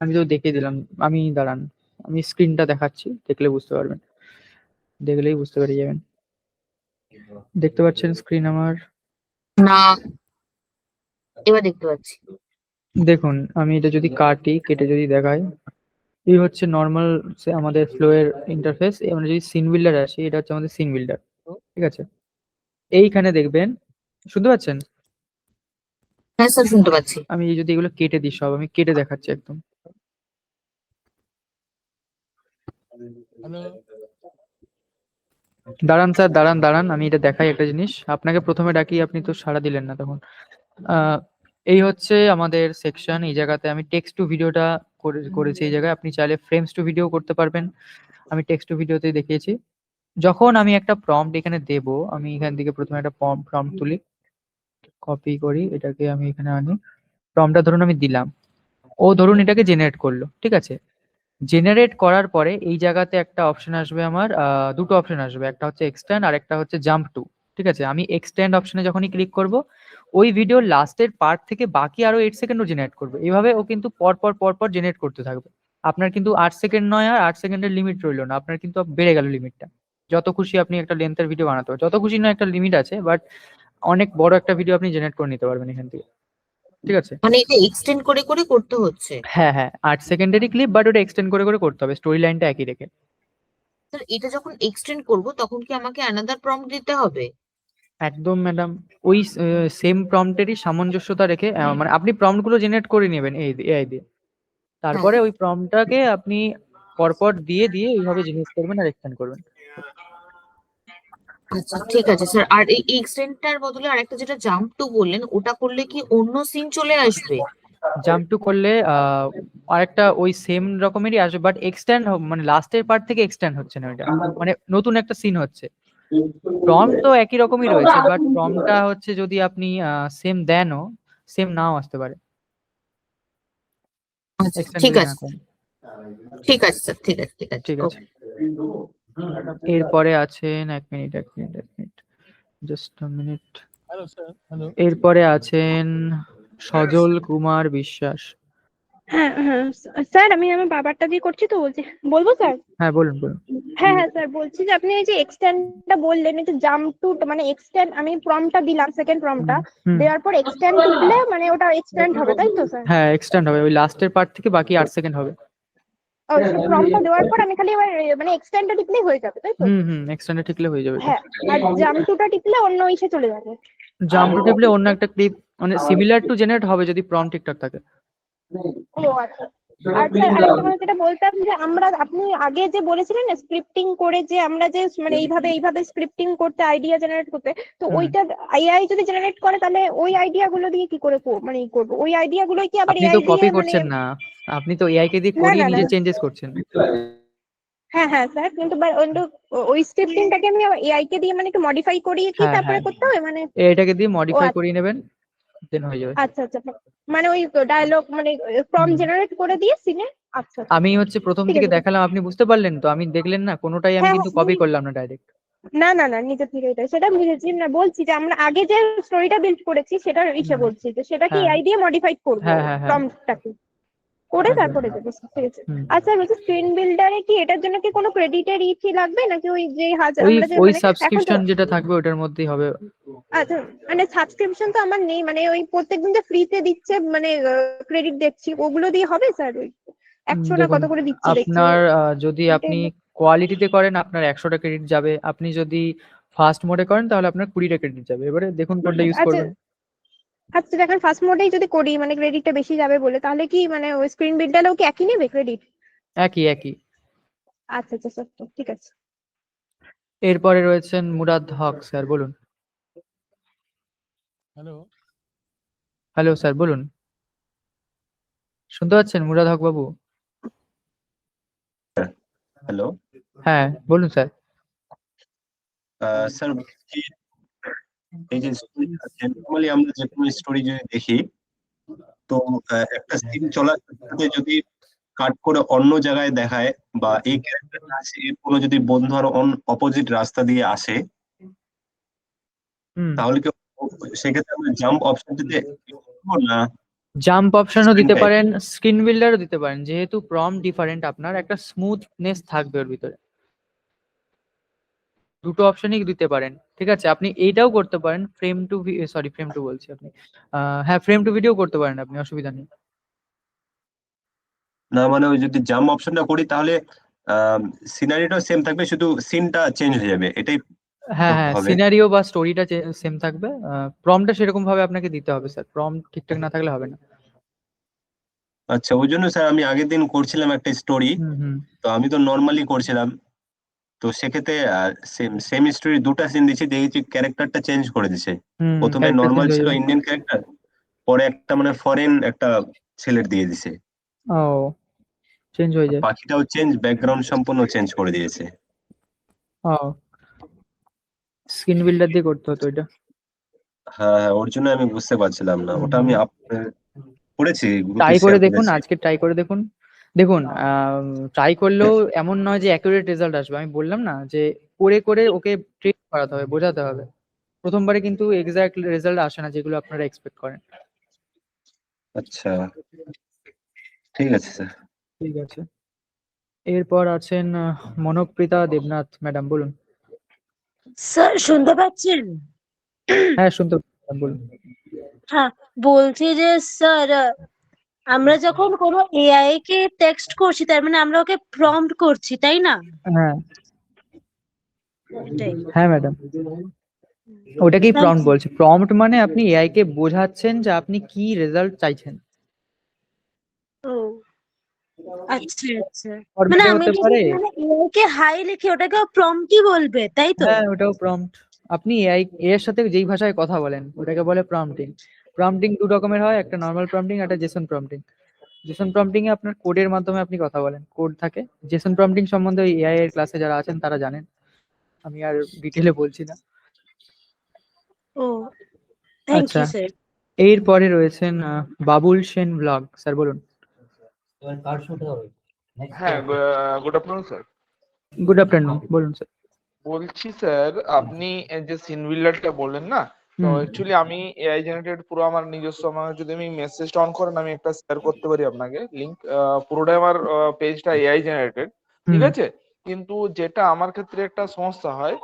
আমি তো দেখিয়ে দিলাম। আমি দাঁড়ান, আমি স্ক্রিনটা দেখাচ্ছি, দেখলে বুঝতে পারবেন, দেখলেই বুঝতে পেরে যাবেন। দেখতে পাচ্ছেন স্ক্রিন আমার? না, এবার দেখতে পাচ্ছি। দেখুন আমি এটা যদি কাটি, কেটে যদি দেখাই, এই হচ্ছে নর্মাল আমাদের ফ্লো এর ইন্টারফেস। আমরা যদি সিন বিল্ডার আসি, এটা হচ্ছে আমাদের সিন বিল্ডার, ঠিক আছে? এইখানে দেখবেন, শুনতে পাচ্ছেন? হ্যাঁ স্যার, শুনতে পাচ্ছি। আমি যদি এগুলো কেটে দিই, সব আমি কেটে দেখাচ্ছি একদম। দাঁড়ান স্যার, দাঁড়ান দাঁড়ান, আমি এটা দেখাই একটা জিনিস আপনাকে। প্রথমে ডাকি, আপনি তো সাড়া দিলেন না তখন। আহ, এই হচ্ছে আমাদের সেকশন। এই জায়গাতে আমি টেক্সট টু ভিডিওটা করেছি। এই জায়গায় আপনি চাইলে ফ্রেমস টু ভিডিও করতে পারবেন, আমি টেক্সট টু ভিডিওতে দেখিয়েছি। যখন আমি একটা প্রম্পট এখানে দেব, আমি এখান থেকে প্রথমে একটা প্রম্পট তুলি, কপি করি, এটাকে আমি এখানে আনি। প্রম্পটটা ধরুন আমি দিলাম, ও ধরুন এটাকে জেনারেট করলো, ঠিক আছে? জেনারেট করার পরে এই জায়গাতে একটা অপশন আসবে আমার, দুটো অপশন আসবে, একটা হচ্ছে এক্সটেন্ড আর একটা হচ্ছে জাম্প টু। ঠিক আছে, আমি এক্সটেন্ড অপশনে যখনই ক্লিক করব, ওই ভিডিওর লাস্টের পার্ট থেকে বাকি আরো 8 সেকেন্ডও জেনারেট করবে। এইভাবে ও কিন্তু পর পর পর পর জেনারেট করতে থাকবে। আপনার কিন্তু 8 সেকেন্ড নয়, আর 8 সেকেন্ডের লিমিট রইলো না, আপনার কিন্তু বেড়ে গেল লিমিটটা। যত খুশি আপনি একটা লেন্থের ভিডিও বানাতে পারেন, যত খুশি না, একটা লিমিট আছে, বাট অনেক বড় একটা ভিডিও আপনি জেনারেট করে নিতে পারবেন এখান থেকে। ঠিক আছে? মানে এটা এক্সটেন্ড করে করে করতে হচ্ছে। হ্যাঁ, হ্যাঁ, 8 সেকেন্ডারি ক্লিপ, বাট ওটা এক্সটেন্ড করে করে করতে হবে। স্টোরি লাইনটা একই রেখে। স্যার এটা যখন এক্সটেন্ড করব তখন কি আমাকে অ্যানাদার প্রম্পট দিতে হবে? একদম ম্যাডাম, ওই সেম প্রম্পটেরই সামঞ্জস্যতা রেখে মানে আপনি প্রম্পট গুলো জেনারেট করে নেবেন এআই দিয়ে। হ্যাঁ। তারপরে ওই প্রম্পটটাকে আপনি পরপর দিয়ে দিয়ে এইভাবে জিনিস করবেন আর এক্সটেন্ড করবেন। আচ্ছা ঠিক আছে স্যার। আর এই এক্সটেন্ডটার বদলে আরেকটা যেটা জাম্প টু বললেন, ওটা করলে কি অন্য সিন চলে আসবে? জাম্প টু করলে আরেকটা ওই সেম রকমেরই আসবে, বাট এক্সটেন্ড মানে লাস্টের পার্ট থেকে এক্সটেন্ড হচ্ছে না ওইটা, মানে নতুন একটা সিন হচ্ছে। প্রম্পট তো একই রকমই রয়েছে, বাট প্রম্পটটা হচ্ছে যদি আপনি সেম দেনও, সেম নাও আসতে পারে আচ্ছা এক্সটেন্ড ঠিক যদি না আছে, করেন। ঠিক আছে স্যার, ঠিক আছে, ঠিক আছে, ঠিক আছে। ওকে। এরপরে আছেন, এক মিনিট জাস্ট আ মিনিট। এরপরে আছেন সজল কুমার বিশ্বাস। হ্যাঁ হ্যাঁ স্যার, আমি আমার বাবারটা দিয়ে করছি তো, বলবো স্যার? হ্যাঁ, বলুন বলুন। হ্যাঁ হ্যাঁ স্যার, বলছি যে আপনি এই যে এক্সটেন্ডটা বললেন, এই যে জাম্প টু, মানে এক্সটেন্ড আমি প্রম্পটটা দিলাম, সেকেন্ড প্রম্পটটা হুম। দেওয়ার পর এক্সটেন্ড টিপলে মানে ওটা এক্সটেন্ড হবে, তাই তো স্যার? হ্যাঁ, এক্সটেন্ড হবে, ওই লাস্টের পার্ট থেকে বাকি 8 সেকেন্ড হবে। ও, সেই প্রম্পটটা দেওয়ার পর আমি খালি এবার মানে এক্সটেন্ডটা টিপলেই হয়ে যাবে, তাই তো? এক্সটেন্ডে ঠিকলে হয়ে যাবে। হ্যাঁ, আর জাম্প টুটা টিপলে অন্য ইসে চলে যাবে। জাম্প টু টিপলে অন্য একটা ক্লিপ মানে সিমিলার টু জেনারেট হবে যদি প্রম্পট ঠিকঠাক থাকে। ও আচ্ছা। আর স্যার আরেকটা কথা যেটা বলতাম, যে আপনি আগে যে বলেছিলেন না, স্ক্রিপ্টিং করে যে আমরা যে মানে এইভাবে স্ক্রিপ্টিং করতে, আইডিয়া জেনারেট করতে, তো হুম। ওইটা এআই যদি জেনারেট করে তাহলে ওই আইডিয়া গুলো দিয়ে কি করে মানে করবো? ওই আইডিয়া গুলোই কি আবার আপনি এআই তো দিয়ে কপি মানে? করছেন না, আপনি তো এআই কে দিয়ে না করিয়ে না না, নিজে চেঞ্জেস করছেন। হ্যাঁ হ্যাঁ স্যার, কিন্তু ওই স্ক্রিপ্টিংটাকে আমি এআই কে দিয়ে মানে একটু মডিফাই করিয়ে কি হ্যাঁ, তারপরে হ্যাঁ, করতে হবে মানে? এটাকে দিয়ে ও মডিফাই আচ্ছা করিয়ে নেবেন, দেন হয়ে যাবে। আচ্ছা আচ্ছা, মানে ওই ডায়লগ মানে প্রম্পট হুম। জেনারেট করে দিয়ে সিনে। আচ্ছা আচ্ছা, আমি হচ্ছে প্রথম ঠিক থেকে আছে। দেখালাম, আপনি বুঝতে পারলেন তো? আমি দেখলেন না কোনোটাই আমি হ্যাঁ কিন্তু হ্যাঁ, কপি করলাম না ডাইরেক্ট। না না না, নিজে থেকে এটা সেটা বুঝেছি না, বলছি যে আমরা আগে যে স্টোরিটা বিল্ড করেছি সেটা ইসে বলছি যে সেটা কি হ্যাঁ, এআই দিয়ে মডিফাই করবো, হ্যাঁ, হ্যাঁ, হ্যাঁ, প্রম্পটটাকে করে একদম। তারপরে দেবো, ঠিক আছে। হুম। আচ্ছা বলছি, স্ক্রিন বিল্ডারে কি এটার জন্য কি কোনো ক্রেডিটের ফি লাগবে, নাকি ওই যে ওই আমরা যে ওই মানে এখন তো? সাবস্ক্রিপশন যেটা থাকবে ওটার মধ্যেই হবে। আচ্ছা, মানে সাবস্ক্রিপশন তো আমার নেই, মানে ওই প্রত্যেকদিন যে ফ্রিতে দিচ্ছে মানে ক্রেডিট দেখছি, ওগুলো দিয়ে হবে স্যার? ওই 100 না দেখুন, কত করে দিচ্ছে দেখছি আপনার যদি আপনি কোয়ালিটিতে করেন আপনার 100টা ক্রেডিট যাবে, আপনি যদি ফাস্ট মোডে করেন তাহলে আপনার 20টা ক্রেডিট যাবে। এবারে দেখুন কোনটা ইউজ আচ্ছা করবেন। আচ্ছা, দেখেন ফার্স্ট মোডেই যদি করি মানে ক্রেডিটটা বেশি যাবে বলে, তাহলে কি মানে ওই স্ক্রিন বিল্ডারেও কি একই নেবে ক্রেডিট? একই একই। আচ্ছা আচ্ছা স্যার, ঠিক আছে। এরপরে রয়েছেন মুরাদ হক স্যার, বলুন। হ্যালো স্যার, বলুন। শুনতে পাচ্ছেন মুরাদ হক বাবু? হ্যালো হ্যাঁ, বলুন স্যার। স্যার, বলছি এই যে নর্মালি আমরা যে কোনো স্টোরি যদি দেখি, তো একটা সিন চলার সাথে যদি কাট করে অন্য জায়গায় দেখায়, বা এই ক্যারেক্টারটা আছে এর কোনো যদি বন্ধু আরো অপোজিট রাস্তা দিয়ে আসে, হুম। তাহলে কি সেক্ষেত্রে আমরা জাম্প অপশনটিতে না? জাম্প অপশনও দিতে Screen পারেন, স্ক্রিন বিল্ডারও দিতে পারেন, যেহেতু প্রম্পট ডিফারেন্ট আপনার একটা স্মুথনেস থাকবে ওর ভিতরে। দুটো অপশনই দিতে পারেন, ঠিক আছে? আপনি এইটাও করতে পারেন, ফ্রেম টু বলছি আপনি, হ্যাঁ, ফ্রেম টু ভিডিও করতে পারেন আপনি, অসুবিধা নেই। না, মানে ওই যদি জাম্প অপশনটা করি তাহলে সিনারিটাও সেম থাকবে, শুধু সিনটা চেঞ্জ হয়ে যাবে, এটাই হ্যাঁ, হ্যাঁ, হবে? সিনারিও বা স্টোরিটা সেম থাকবে, প্রম্পটটা সেরকম ভাবে আপনাকে দিতে হবে স্যার, প্রম্পট ঠিকঠাক না থাকলে হবে না। আচ্ছা, ওই জন্য স্যার আমি আগের দিন করছিলাম একটা স্টোরি, হুম হুম তো আমি তো নর্মালি করছিলাম, তো সেক্ষেত্রে সেম সেম স্টোরি দুটা সিন দিচ্ছি, দেখেছি ক্যারেক্টারটা চেঞ্জ করে দিছে। হুম, প্রথমে ক্যারেক্টার নর্মাল চেঞ্জ হয়ে ছিল যাবে। ইন্ডিয়ান ক্যারেক্টার, পরে একটা মানে ফরেন একটা ছেলের দিয়ে দিছে। ও, চেঞ্জ হয়ে আর যায়। বাকিটাও চেঞ্জ, ব্যাকগ্রাউন্ড সম্পূর্ণ চেঞ্জ করে দিয়েছে। ও, স্ক্রিন বিল্ডার দিয়ে করতে হতো এটা। হ্যাঁ হ্যাঁ, ওর জন্য আমি বুঝতে পারছিলাম না, ওটা আমি করেছি, গ্রুপে ট্রাই করে শেয়ার দেখুন, করেছি। আজকে ট্রাই করে দেখুন। দেখুন, ট্রাই করলেও এমন নয় যে অ্যাকুরেট রেজাল্ট আসবে। আমি বললাম না যে করে করে ওকে ট্রেন করাতে হবে, বোঝাতে হবে। প্রথমবারে কিন্তু এক্সাক্ট রেজাল্ট আসে না যেগুলো আপনারা এক্সপেক্ট করেন। আচ্ছা, ঠিক আছে স্যার। ঠিক আছে। এরপর আছেন মনপ্রীতা দেবনাথ ম্যাডাম, বলুন। স্যার শুনতে পাচ্ছেন? হ্যাঁ, শুনতে পাচ্ছি, বলুন। হ্যাঁ, বলছি যে স্যার আমরা যখন কোনো এআই কে টেক্সট করছি তার মানে আমরা ওকে প্রম্পট করছি, তাই না? হ্যাঁ এটাই। হ্যাঁ ম্যাডাম, ওটাকেই Thank প্রম্পট you. বলছে। প্রম্পট মানে আপনি এআই কে বোঝাচ্ছেন যে আপনি কি রেজাল্ট চাইছেন। ও আচ্ছা আচ্ছা, মানে ফরম্যাটে আমি হতে যদি পারে। মানে এআই কে হাই লিখি ওটাকে প্রম্পটই বলবে, তাই তো? হ্যাঁ, ওটাও প্রম্পট। আপনি এআই এর সাথে যেই ভাষায় কথা বলেন ওটাকে বলে প্রম্পটিং। প্রম্পটিং দু রকমের হয়, একটা নর্মাল প্রম্পটিং, একটা জেসন প্রম্পটিং। জেসন প্রম্পটিং এ আপনার কোডের মাধ্যমে আপনি কথা বলেন, কোড থাকে। জেসন প্রম্পটিং সম্বন্ধে ওই এআই এর ক্লাসে যারা আছেন তারা জানেন, আমি আর ডিটেলে বলছি না। ও থ্যাংক আচ্ছা, ইউ স্যার। এর পরে রয়েছেন বাবুল সেন ব্লগ। স্যার বলুন। হ্যাঁ, good afternoon sir. Good afternoon, বলুন স্যার। বলছি স্যার, আপনি এই যে সিন বিল্ডারটা বললেন না, তো হুম অ্যাকচুয়ালি আমি এআই জেনারেটেড পুরো আমার নিজস্ব, আমার যদি আমি মেসেজটা অন করেন আমি একটা শেয়ার করতে পারি আপনাকে লিংক। পুরোটাই আমার পেজটা এআই জেনারেটেড, ঠিক হুম আছে। কিন্তু যেটা আমার ক্ষেত্রে একটা সমস্যা হয়,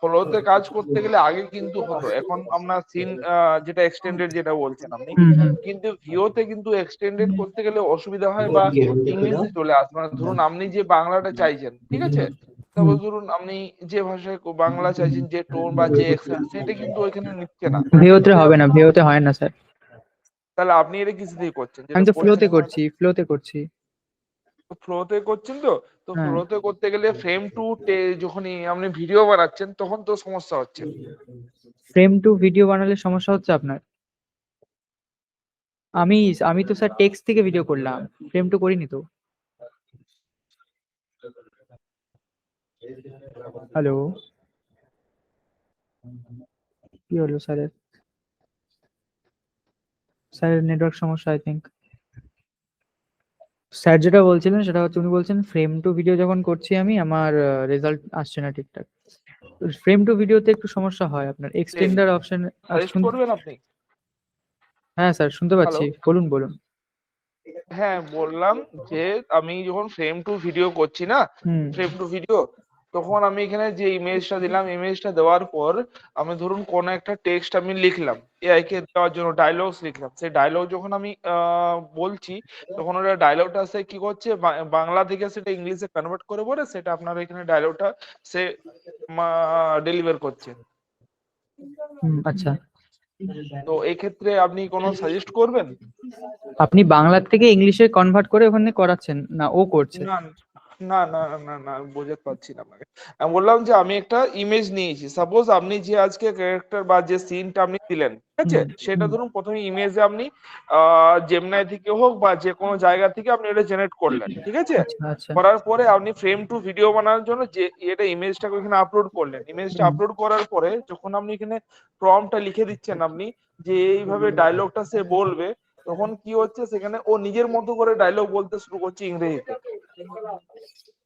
ফলোতে কাজ করতে গেলে আগে কিন্তু হতো, এখন আমরা সিন যেটা এক্সটেন্ডেড যেটা বলছেন আপনি, হুম হুম কিন্তু ভিওতে কিন্তু এক্সটেন্ডেড করতে গেলে অসুবিধা হয় বা ইংলিশে চলে আসে। মানে ধরুন আপনি যে বাংলাটা চাইছেন, ঠিক আছে, তারপর ধরুন আপনি যে ভাষায় বাংলা চাইছেন, যে টোন বা যে অ্যাকসেন্ট, সেটা কিন্তু ওইখানে নিচ্ছে না। ভিওতে সেক্ষেত্রে হবে না, ভিওতে হয় না স্যার। তাহলে আপনি এটা কিসে দিয়ে করছেন, আমি যেটা তো করছেন ফ্লোতে এখন করছি, ফ্লোতে করছি। ফ্লোতে করছেন? তো তো হ্যাঁ, ফ্লোতে করতে গেলে ফ্রেম টু যখনই আপনি ভিডিও বানাচ্ছেন তখন তো সমস্যা হচ্ছে। ফ্রেম টু ভিডিও বানালে সমস্যা হচ্ছে আপনার? আমি আমি তো স্যার টেক্সট থেকে ভিডিও করলাম, ফ্রেম টু করিনি তো। হ্যালো, কি হলো স্যারের? স্যারের নেটওয়ার্ক সমস্যা আই থিঙ্ক। স্যার যেটা বলছিলেন সেটা হচ্ছে, উনি বলছেন ফ্রেম টু ভিডিও যখন করছি আমি, আমার রেজাল্ট আসছে না ঠিকঠাক। ফ্রেম টু ভিডিওতে একটু সমস্যা হয়, আপনার এক্সটেন্ডার অপশন। সাজেস্ট করবেন আপনি? হ্যাঁ স্যার, শুনতে হ্যালো, পাচ্ছি, বলুন বলুন। হ্যাঁ বললাম যে আমি যখন ফ্রেম টু ভিডিও করছি না, হুম ফ্রেম টু ভিডিও, তখন আমি এখানে যে ইমেজটা দিলাম, ইমেজটা দেওয়ার পর আমি ধরুন কোন একটা টেক্সট আমি লিখলাম, এআই কে দেওয়ার জন্য ডায়লগস লিখলাম, সেই ডায়লগ যখন আমি বলছি, তখন ওটা ডায়লগটা সে কি করছে, বাংলা থেকে সেটা ইংলিশে কনভার্ট করে বলে সেটা আপনার এখানে ডায়লগটা সে ডেলিভার করছে। আচ্ছা, তো এই ক্ষেত্রে আপনি কোনো সাজেস্ট করবেন? আপনি বাংলা থেকে ইংলিশে কনভার্ট করে ওখানে করাচ্ছেন না, ও করছে? না না না না না, আমি বোঝাতে পারছি না আপনাকে। আমি বললাম যে আমি একটা ইমেজ নিয়েছি, সাপোজ আপনি যে আজকে ক্যারেক্টার বা যে সিনটা আপনি দিলেন, ঠিক আছে, হুম সেটা হুম ধরুন প্রথমে ইমেজে আপনি জেমিনাই থেকে হোক বা যে কোনো জায়গা থেকে আপনি এটা জেনারেট করলেন, ঠিক আছে। আচ্ছা আচ্ছা। করার পরে আপনি ফ্রেম টু ভিডিও বানানোর জন্য যে এটা ইমেজটাকে এখানে আপলোড করলেন, ইমেজটা হুম আপলোড করার পরে যখন আপনি এখানে প্রম্পটটা লিখে দিচ্ছেন আপনি, যে এইভাবে ডায়লগটা সে বলবে, তখন কি হচ্ছে, সেখানে ও নিজের মতো করে ডায়লগ বলতে শুরু করছে ইংরেজিতে।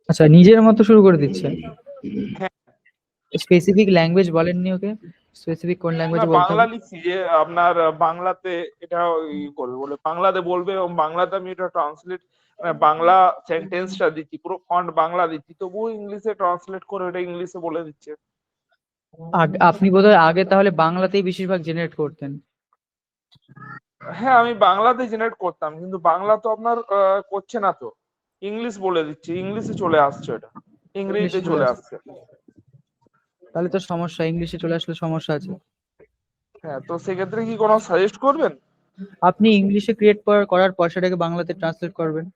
আচ্ছা, নিজের মতো শুরু করে দিচ্ছে। হ্যাঁ, স্পেসিফিক ল্যাঙ্গুয়েজ বলেননি ওকে? স্পেসিফিক কোন না ল্যাঙ্গুয়েজে বলতে বাংলা হবে? লিখছি যে আপনার বাংলাতে এটা করবে বলে, বাংলাতে বলবে এবং বাংলাতে আমি এটা ট্রান্সলেট, বাংলা সেন্টেন্সটা দিচ্ছি, পুরো ফন্ট বাংলা দিচ্ছি, তবুও ইংলিশে ট্রান্সলেট করে এটা ইংলিশে বলে দিচ্ছে। আপনি বোধহয় আগে তাহলে বাংলাতেই বেশিরভাগ জেনারেট করতেন। হ্যাঁ, আমি বাংলাতে জেনারেট করতাম, কিন্তু বাংলা তো আপনার করছে না তো, ইংলিশ বলে দিচ্ছে, ইংলিশে চলে আসছে, এটা ইংরেজিতে ইংলিশে চলে চলে আসছে, আসছে। তাহলে তো সমস্যা, ইংলিশে চলে আসলে সমস্যা আছে। হ্যাঁ, তো সেক্ষেত্রে কি কোনো সাজেস্ট করবেন? আপনি ইংলিশে ক্রিয়েট করার পর সেটাকে বাংলাতে ট্রান্সলেট করবেন।